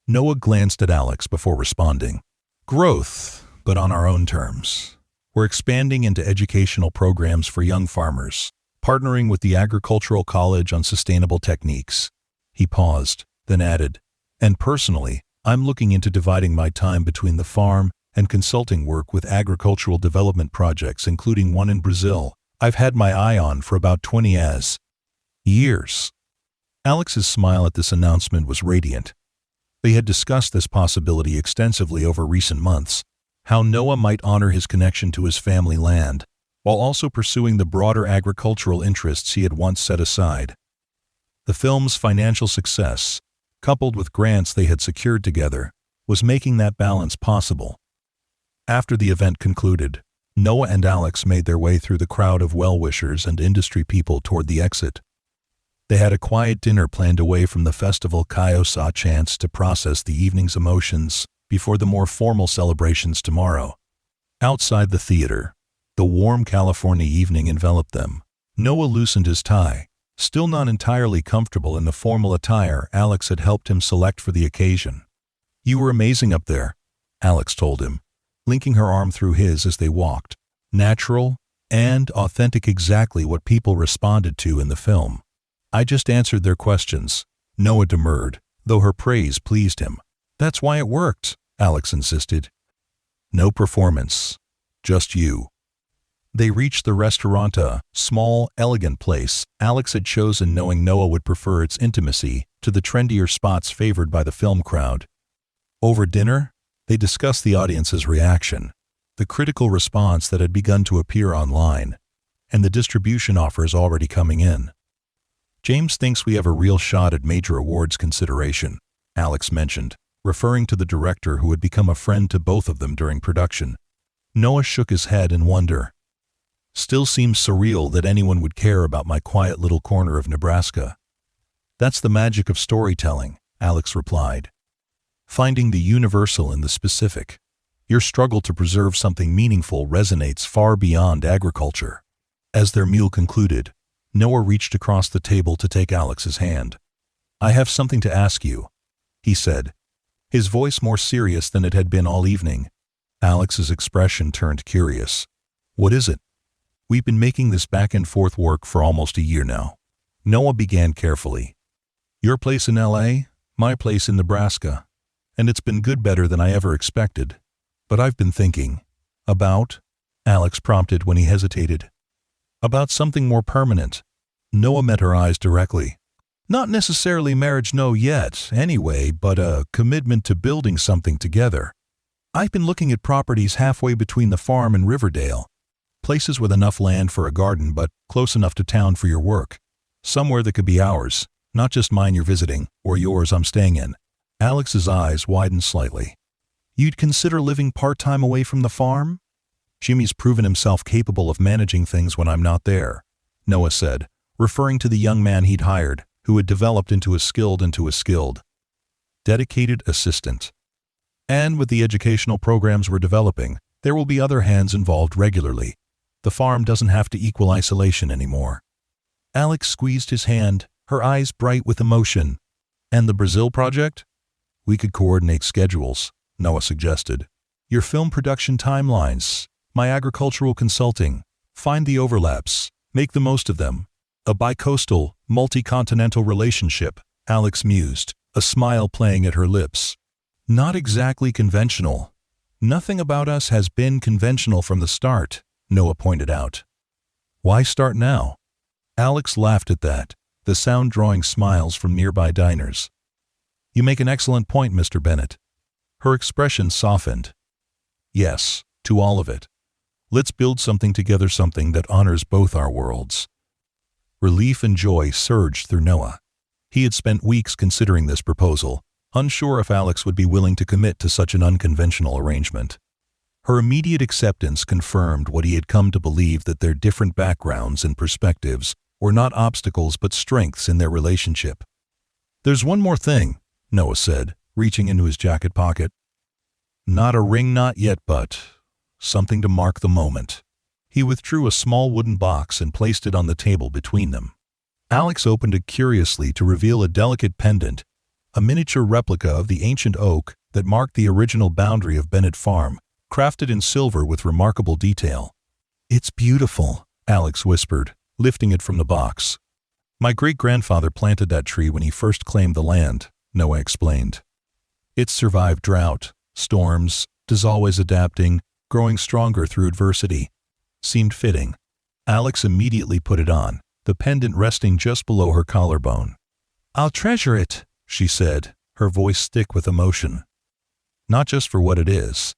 Noah glanced at Alex before responding. "Growth, but on our own terms. We're expanding into educational programs for young farmers, partnering with the Agricultural College on sustainable techniques." He paused, then added, "And personally, I'm looking into dividing my time between the farm and consulting work with agricultural development projects, including one in Brazil I've had my eye on for about 20 years. Alex's smile at this announcement was radiant. They had discussed this possibility extensively over recent months, how Noah might honor his connection to his family land, while also pursuing the broader agricultural interests he had once set aside. The film's financial success, coupled with grants they had secured together, was making that balance possible. After the event concluded, Noah and Alex made their way through the crowd of well-wishers and industry people toward the exit. They had a quiet dinner planned away from the festival, a chance to process the evening's emotions before the more formal celebrations tomorrow. Outside the theater, the warm California evening enveloped them. Noah loosened his tie, still not entirely comfortable in the formal attire Alex had helped him select for the occasion. "You were amazing up there," Alex told him, linking her arm through his as they walked. natural, and authentic, exactly what people responded to in the film. I just answered their questions. Noah demurred, though her praise pleased him. That's why it worked, Alex insisted. No performance. Just you. They reached the restaurant, a small, elegant place Alex had chosen knowing Noah would prefer its intimacy to the trendier spots favored by the film crowd. Over dinner, they discussed the audience's reaction, the critical response that had begun to appear online, and the distribution offers already coming in. James thinks we have a real shot at major awards consideration, Alex mentioned, referring to the director who had become a friend to both of them during production. Noah shook his head in wonder. Still seems surreal that anyone would care about my quiet little corner of Nebraska. That's the magic of storytelling, Alex replied. Finding the universal in the specific. Your struggle to preserve something meaningful resonates far beyond agriculture. As their meal concluded, Noah reached across the table to take Alex's hand. I have something to ask you, he said, his voice more serious than it had been all evening. Alex's expression turned curious. What is it? We've been making this back and forth work for almost a year now. Noah began carefully. Your place in LA, my place in Nebraska. And it's been good, better than I ever expected. But I've been thinking. About? Alex prompted when he hesitated. About something more permanent. Noah met her eyes directly. Not necessarily marriage, no yet, anyway, but a commitment to building something together. I've been looking at properties halfway between the farm and Riverdale. Places with enough land for a garden but close enough to town for your work. Somewhere that could be ours, not just mine you're visiting, or yours I'm staying in. Alex's eyes widened slightly. You'd consider living part-time away from the farm? Jimmy's proven himself capable of managing things when I'm not there, Noah said, referring to the young man he'd hired, who had developed into a skilled, dedicated assistant. And with the educational programs we're developing, there will be other hands involved regularly. The farm doesn't have to equal isolation anymore. Alex squeezed his hand, her eyes bright with emotion. And the Brazil project? We could coordinate schedules, Noah suggested. Your film production timelines, my agricultural consulting. Find the overlaps, make the most of them. A bicoastal, multi-continental relationship, Alex mused, a smile playing at her lips. Not exactly conventional. Nothing about us has been conventional from the start, Noah pointed out. Why start now? Alex laughed at that, the sound drawing smiles from nearby diners. You make an excellent point, Mr. Bennett. Her expression softened. Yes, to all of it. Let's build something together, something that honors both our worlds. Relief and joy surged through Noah. He had spent weeks considering this proposal, unsure if Alex would be willing to commit to such an unconventional arrangement. Her immediate acceptance confirmed what he had come to believe, that their different backgrounds and perspectives were not obstacles but strengths in their relationship. There's one more thing, Noah said, reaching into his jacket pocket. Not a ring, not yet, but something to mark the moment. He withdrew a small wooden box and placed it on the table between them. Alex opened it curiously to reveal a delicate pendant, a miniature replica of the ancient oak that marked the original boundary of Bennett Farm, crafted in silver with remarkable detail. It's beautiful, Alex whispered, lifting it from the box. My great-grandfather planted that tree when he first claimed the land, Noah explained. It's survived drought, storms, is always adapting, growing stronger through adversity. Seemed fitting. Alex immediately put it on, the pendant resting just below her collarbone. I'll treasure it, she said, her voice thick with emotion. Not just for what it is,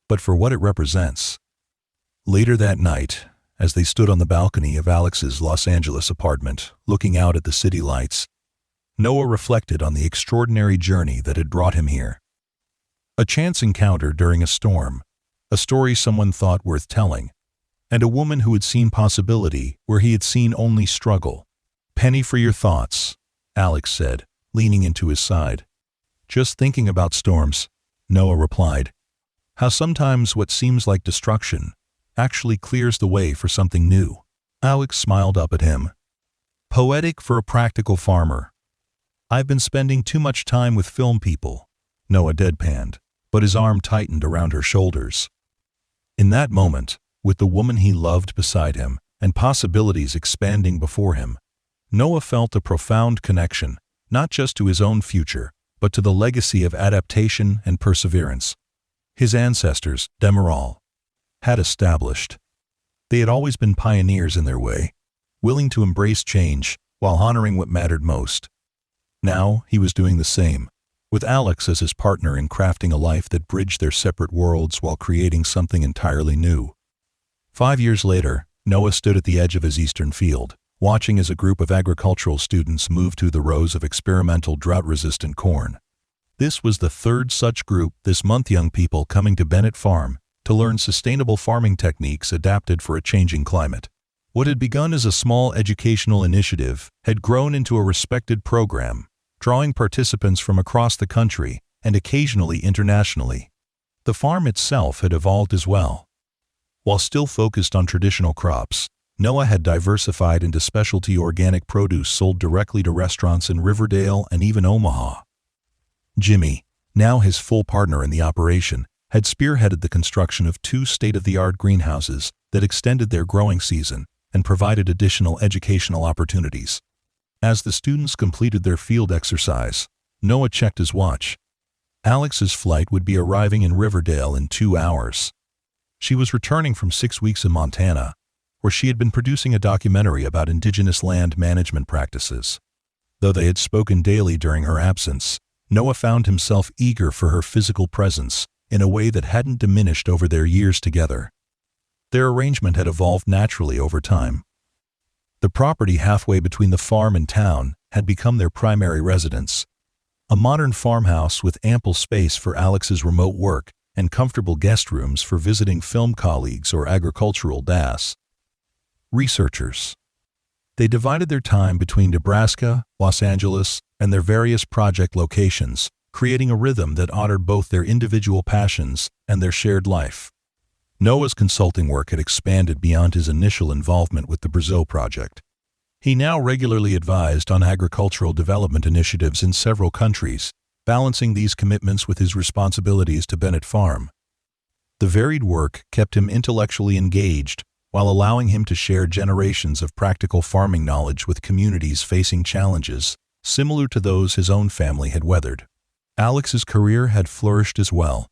but for what it represents. Later that night, as they stood on the balcony of Alex's Los Angeles apartment, looking out at the city lights, Noah reflected on the extraordinary journey that had brought him here. A chance encounter during a storm, a story someone thought worth telling, and a woman who had seen possibility where he had seen only struggle. Penny for your thoughts, Alex said, leaning into his side. Just thinking about storms, Noah replied. How sometimes what seems like destruction actually clears the way for something new. Alex smiled up at him. Poetic for a practical farmer. I've been spending too much time with film people, Noah deadpanned, but his arm tightened around her shoulders. In that moment, with the woman he loved beside him and possibilities expanding before him. Noah felt a profound connection, not just to his own future, but to the legacy of adaptation and perseverance his ancestors, Demerol, had established. They had always been pioneers in their way, willing to embrace change while honoring what mattered most. Now he was doing the same, with Alex as his partner in crafting a life that bridged their separate worlds while creating something entirely new. 5 years later, Noah stood at the edge of his eastern field, watching as a group of agricultural students moved through the rows of experimental drought-resistant corn. This was the third such group this month, young people coming to Bennett Farm to learn sustainable farming techniques adapted for a changing climate. What had begun as a small educational initiative had grown into a respected program, drawing participants from across the country and occasionally internationally. The farm itself had evolved as well. While still focused on traditional crops, Noah had diversified into specialty organic produce sold directly to restaurants in Riverdale and even Omaha. Jimmy, now his full partner in the operation, had spearheaded the construction of 2 state-of-the-art greenhouses that extended their growing season and provided additional educational opportunities. As the students completed their field exercise, Noah checked his watch. Alex's flight would be arriving in Riverdale in 2 hours. She was returning from 6 weeks in Montana, where she had been producing a documentary about indigenous land management practices. Though they had spoken daily during her absence, Noah found himself eager for her physical presence in a way that hadn't diminished over their years together. Their arrangement had evolved naturally over time. The property halfway between the farm and town had become their primary residence, a modern farmhouse with ample space for Alex's remote work and comfortable guest rooms for visiting film colleagues or agricultural researchers. They divided their time between Nebraska, Los Angeles, and their various project locations, creating a rhythm that honored both their individual passions and their shared life. Noah's consulting work had expanded beyond his initial involvement with the Brazil project. He now regularly advised on agricultural development initiatives in several countries, balancing these commitments with his responsibilities to Bennett Farm. The varied work kept him intellectually engaged while allowing him to share generations of practical farming knowledge with communities facing challenges similar to those his own family had weathered. Alex's career had flourished as well.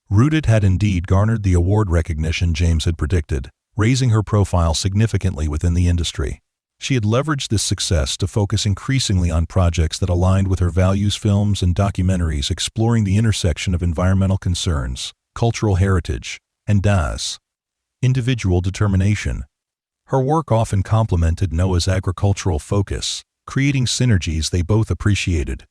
Rooted had indeed garnered the award recognition James had predicted, raising her profile significantly within the industry. She had leveraged this success to focus increasingly on projects that aligned with her values, films and documentaries exploring the intersection of environmental concerns, cultural heritage, and individual determination. Her work often complemented Noah's agricultural focus, creating synergies they both appreciated.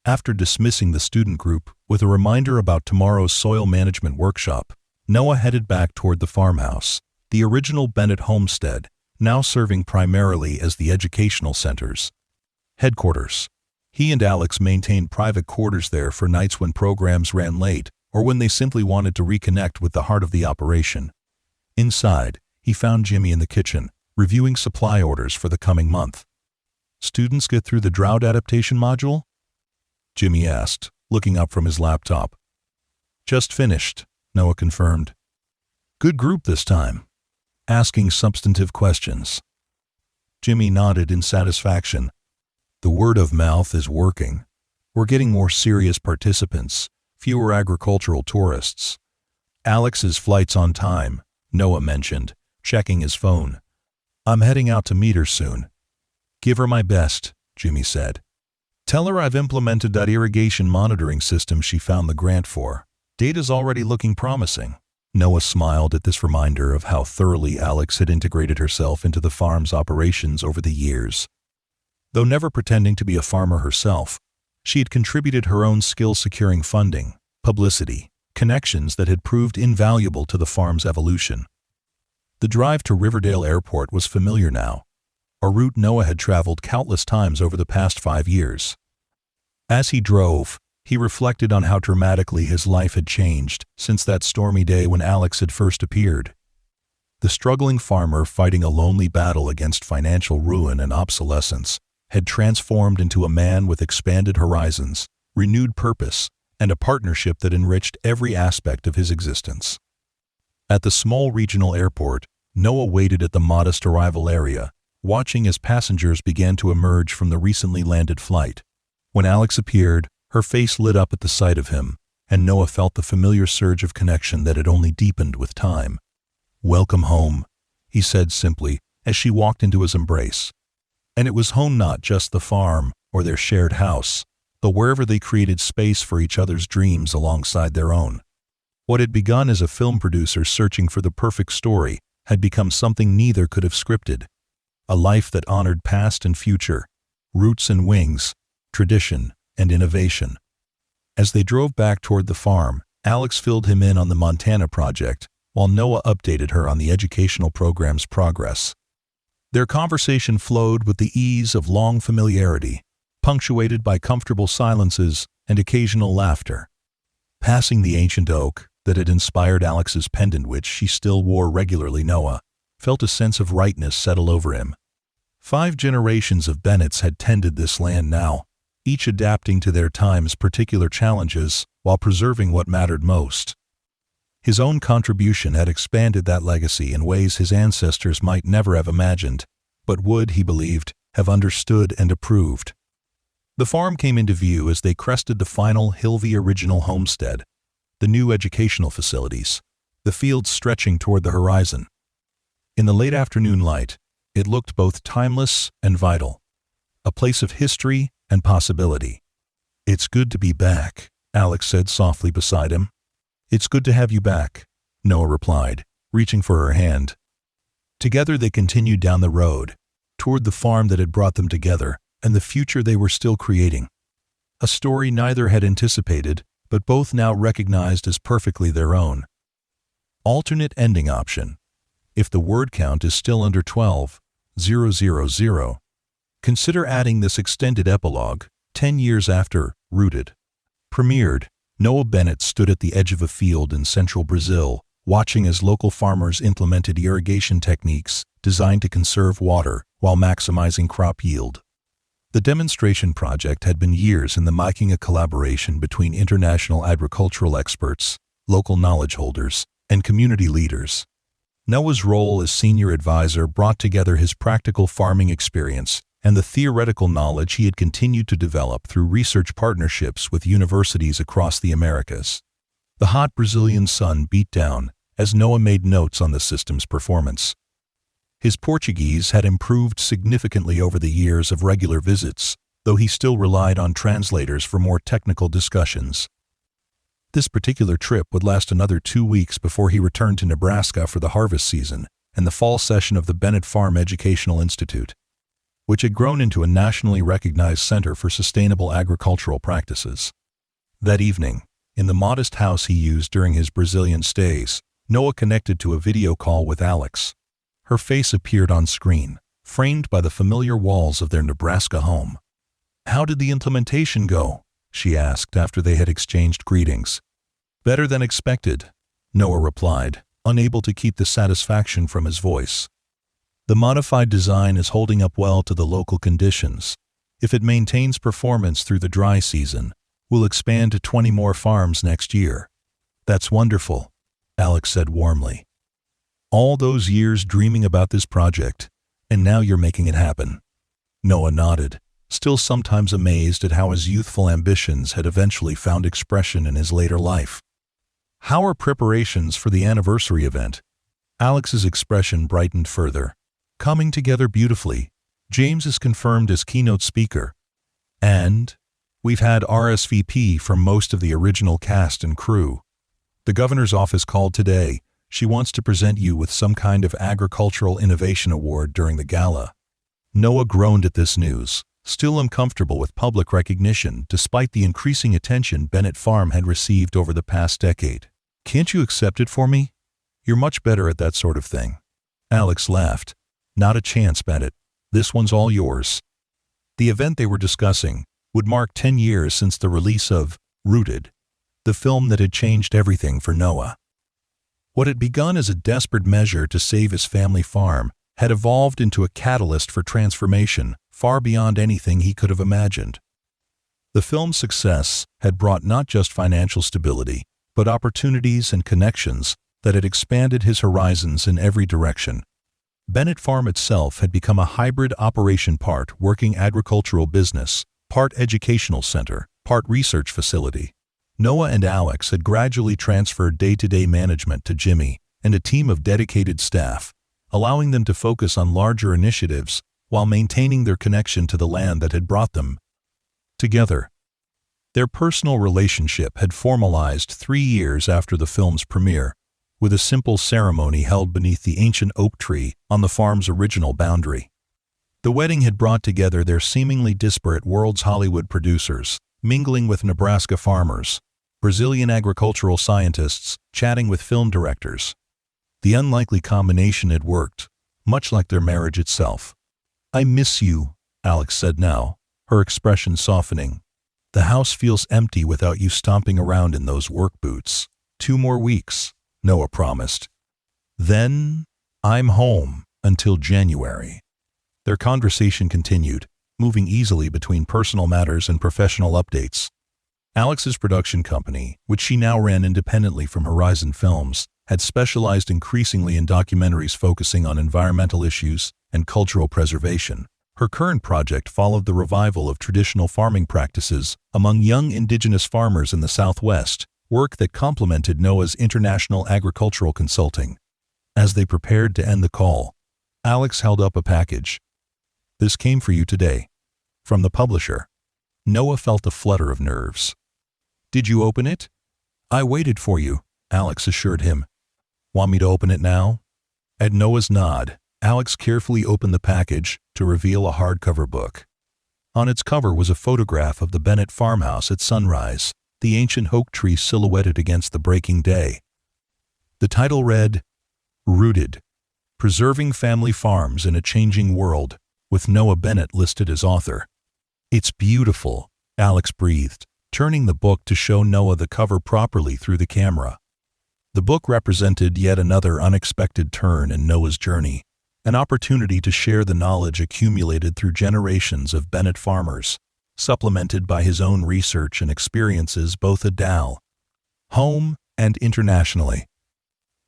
After dismissing the student group with a reminder about tomorrow's soil management workshop, Noah headed back toward the farmhouse, the original Bennett homestead, now serving primarily as the educational center's headquarters. He and Alex maintained private quarters there for nights when programs ran late or when they simply wanted to reconnect with the heart of the operation. Inside, he found Jimmy in the kitchen, reviewing supply orders for the coming month. "Students get through the drought adaptation module?" Jimmy asked, looking up from his laptop. "Just finished," Noah confirmed. "Good group this time. Asking substantive questions." Jimmy nodded in satisfaction. "The word of mouth is working. We're getting more serious participants, fewer agricultural tourists." "Alex's flight's on time," Noah mentioned, checking his phone. "I'm heading out to meet her soon." "Give her my best," Jimmy said. "Tell her I've implemented that irrigation monitoring system she found the grant for. Data's already looking promising." Noah smiled at this reminder of how thoroughly Alex had integrated herself into the farm's operations over the years. Though never pretending to be a farmer herself, she had contributed her own skills securing funding, publicity, connections that had proved invaluable to the farm's evolution. The drive to Riverdale Airport was familiar now, a route Noah had traveled countless times over the past 5 years. As he drove, he reflected on how dramatically his life had changed since that stormy day when Alex had first appeared. The struggling farmer fighting a lonely battle against financial ruin and obsolescence had transformed into a man with expanded horizons, renewed purpose, and a partnership that enriched every aspect of his existence. At the small regional airport, Noah waited at the modest arrival area, watching as passengers began to emerge from the recently landed flight. When Alex appeared, her face lit up at the sight of him, and Noah felt the familiar surge of connection that had only deepened with time. "Welcome home," he said simply as she walked into his embrace. And it was home, not just the farm or their shared house, but wherever they created space for each other's dreams alongside their own. What had begun as a film producer searching for the perfect story had become something neither could have scripted. A life that honored past and future, roots and wings, tradition and innovation. As they drove back toward the farm, Alex filled him in on the Montana project, while Noah updated her on the educational program's progress. Their conversation flowed with the ease of long familiarity, punctuated by comfortable silences and occasional laughter. Passing the ancient oak that had inspired Alex's pendant, which she still wore regularly, Noah felt a sense of rightness settle over him. 5 generations of Bennetts had tended this land now, each adapting to their time's particular challenges while preserving what mattered most. His own contribution had expanded that legacy in ways his ancestors might never have imagined, but would, he believed, have understood and approved. The farm came into view as they crested the final Hilvey original homestead, the new educational facilities, the fields stretching toward the horizon. In the late afternoon light, it looked both timeless and vital, a place of history and possibility. "It's good to be back," Alex said softly beside him. "It's good to have you back," Noah replied, reaching for her hand. Together they continued down the road, toward the farm that had brought them together and the future they were still creating. A story neither had anticipated, but both now recognized as perfectly their own. Alternate ending option. If the word count is still under 12,000, consider adding this extended epilogue, 10 years after Rooted premiered. Noah Bennett stood at the edge of a field in central Brazil, watching as local farmers implemented irrigation techniques designed to conserve water while maximizing crop yield. The demonstration project had been years in the making, a collaboration between international agricultural experts, local knowledge holders, and community leaders. Noah's role as senior advisor brought together his practical farming experience and the theoretical knowledge he had continued to develop through research partnerships with universities across the Americas. The hot Brazilian sun beat down as Noah made notes on the system's performance. His Portuguese had improved significantly over the years of regular visits, though he still relied on translators for more technical discussions. This particular trip would last another 2 weeks before he returned to Nebraska for the harvest season and the fall session of the Bennett Farm Educational Institute, which had grown into a nationally recognized center for sustainable agricultural practices. That evening, in the modest house he used during his Brazilian stays, Noah connected to a video call with Alex. Her face appeared on screen, framed by the familiar walls of their Nebraska home. "How did the implementation go?" she asked after they had exchanged greetings. "Better than expected," Noah replied, unable to keep the satisfaction from his voice. "The modified design is holding up well to the local conditions. If it maintains performance through the dry season, we'll expand to 20 more farms next year." "That's wonderful," Alex said warmly. "All those years dreaming about this project, and now you're making it happen." Noah nodded, still sometimes amazed at how his youthful ambitions had eventually found expression in his later life. "How are preparations for the anniversary event?" Alex's expression brightened further. "Coming together beautifully. James is confirmed as keynote speaker. And we've had RSVP from most of the original cast and crew. The governor's office called today. She wants to present you with some kind of agricultural innovation award during the gala." Noah groaned at this news, still uncomfortable with public recognition despite the increasing attention Bennett Farm had received over the past decade. "Can't you accept it for me? You're much better at that sort of thing." Alex laughed. "Not a chance, Bennett. This one's all yours." The event they were discussing would mark 10 years since the release of Rooted, the film that had changed everything for Noah. What had begun as a desperate measure to save his family farm had evolved into a catalyst for transformation far beyond anything he could have imagined. The film's success had brought not just financial stability, but opportunities and connections that had expanded his horizons in every direction. Bennett Farm itself had become a hybrid operation, part working agricultural business, part educational center, part research facility. Noah and Alex had gradually transferred day-to-day management to Jimmy and a team of dedicated staff, allowing them to focus on larger initiatives while maintaining their connection to the land that had brought them together. Their personal relationship had formalized 3 years after the film's premiere, with a simple ceremony held beneath the ancient oak tree on the farm's original boundary. The wedding had brought together their seemingly disparate worlds: Hollywood producers mingling with Nebraska farmers, Brazilian agricultural scientists chatting with film directors. The unlikely combination had worked, much like their marriage itself. "I miss you," Alex said now, her expression softening. "The house feels empty without you stomping around in those work boots." 2 more weeks, Noah promised. "Then, I'm home until January." Their conversation continued, moving easily between personal matters and professional updates. Alex's production company, which she now ran independently from Horizon Films, had specialized increasingly in documentaries focusing on environmental issues and cultural preservation. Her current project followed the revival of traditional farming practices among young indigenous farmers in the Southwest, work that complemented Noah's international agricultural consulting. As they prepared to end the call, Alex held up a package. "This came for you today, from the publisher." Noah felt a flutter of nerves. "Did you open it?" "I waited for you," Alex assured him. "Want me to open it now?" At Noah's nod, Alex carefully opened the package to reveal a hardcover book. On its cover was a photograph of the Bennett farmhouse at sunrise, the ancient oak tree silhouetted against the breaking day. The title read, "Rooted: Preserving Family Farms in a Changing World," with Noah Bennett listed as author. "It's beautiful," Alex breathed, turning the book to show Noah the cover properly through the camera. The book represented yet another unexpected turn in Noah's journey, an opportunity to share the knowledge accumulated through generations of Bennett farmers, supplemented by his own research and experiences both at home and internationally.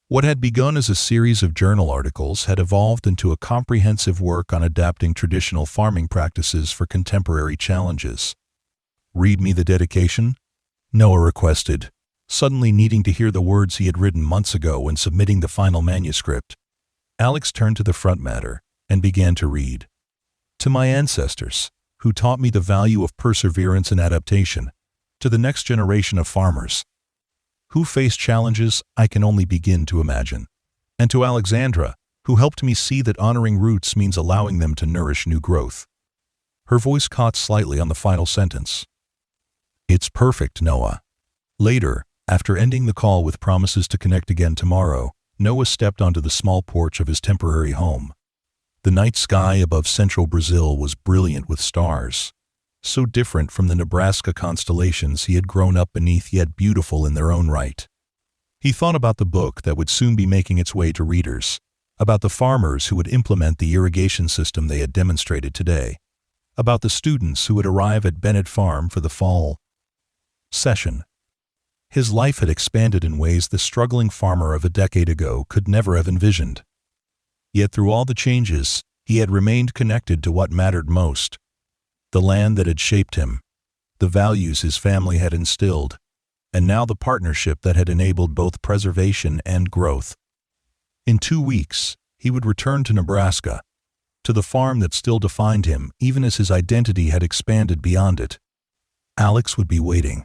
What had begun as a series of journal articles had evolved into a comprehensive work on adapting traditional farming practices for contemporary challenges. "Read me the dedication?" Noah requested, suddenly needing to hear the words he had written months ago when submitting the final manuscript. Alex turned to the front matter and began to read. "To my ancestors, who taught me the value of perseverance and adaptation, to the next generation of farmers, who faced challenges I can only begin to imagine, and to Alexandra, who helped me see that honoring roots means allowing them to nourish new growth." Her voice caught slightly on the final sentence. "It's perfect, Noah." Later, after ending the call with promises to connect again tomorrow, Noah stepped onto the small porch of his temporary home. The night sky above central Brazil was brilliant with stars, so different from the Nebraska constellations he had grown up beneath, yet beautiful in their own right. He thought about the book that would soon be making its way to readers, about the farmers who would implement the irrigation system they had demonstrated today, about the students who would arrive at Bennett Farm for the fall session. His life had expanded in ways the struggling farmer of a decade ago could never have envisioned. Yet through all the changes, he had remained connected to what mattered most: the land that had shaped him, the values his family had instilled, and now the partnership that had enabled both preservation and growth. In 2 weeks, he would return to Nebraska, to the farm that still defined him even as his identity had expanded beyond it. Alex would be waiting,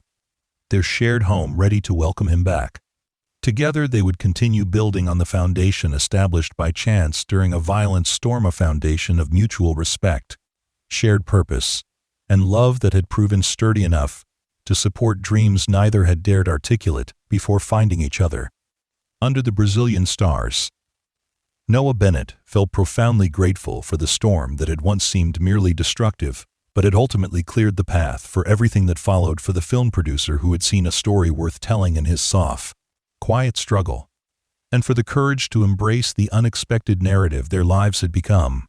their shared home ready to welcome him back. Together they would continue building on the foundation established by chance during a violent storm, a foundation of mutual respect, shared purpose, and love that had proven sturdy enough to support dreams neither had dared articulate before finding each other. Under the Brazilian stars, Noah Bennett felt profoundly grateful for the storm that had once seemed merely destructive, but had ultimately cleared the path for everything that followed for the film producer who had seen a story worth telling in his soft, quiet struggle, and for the courage to embrace the unexpected narrative their lives had become.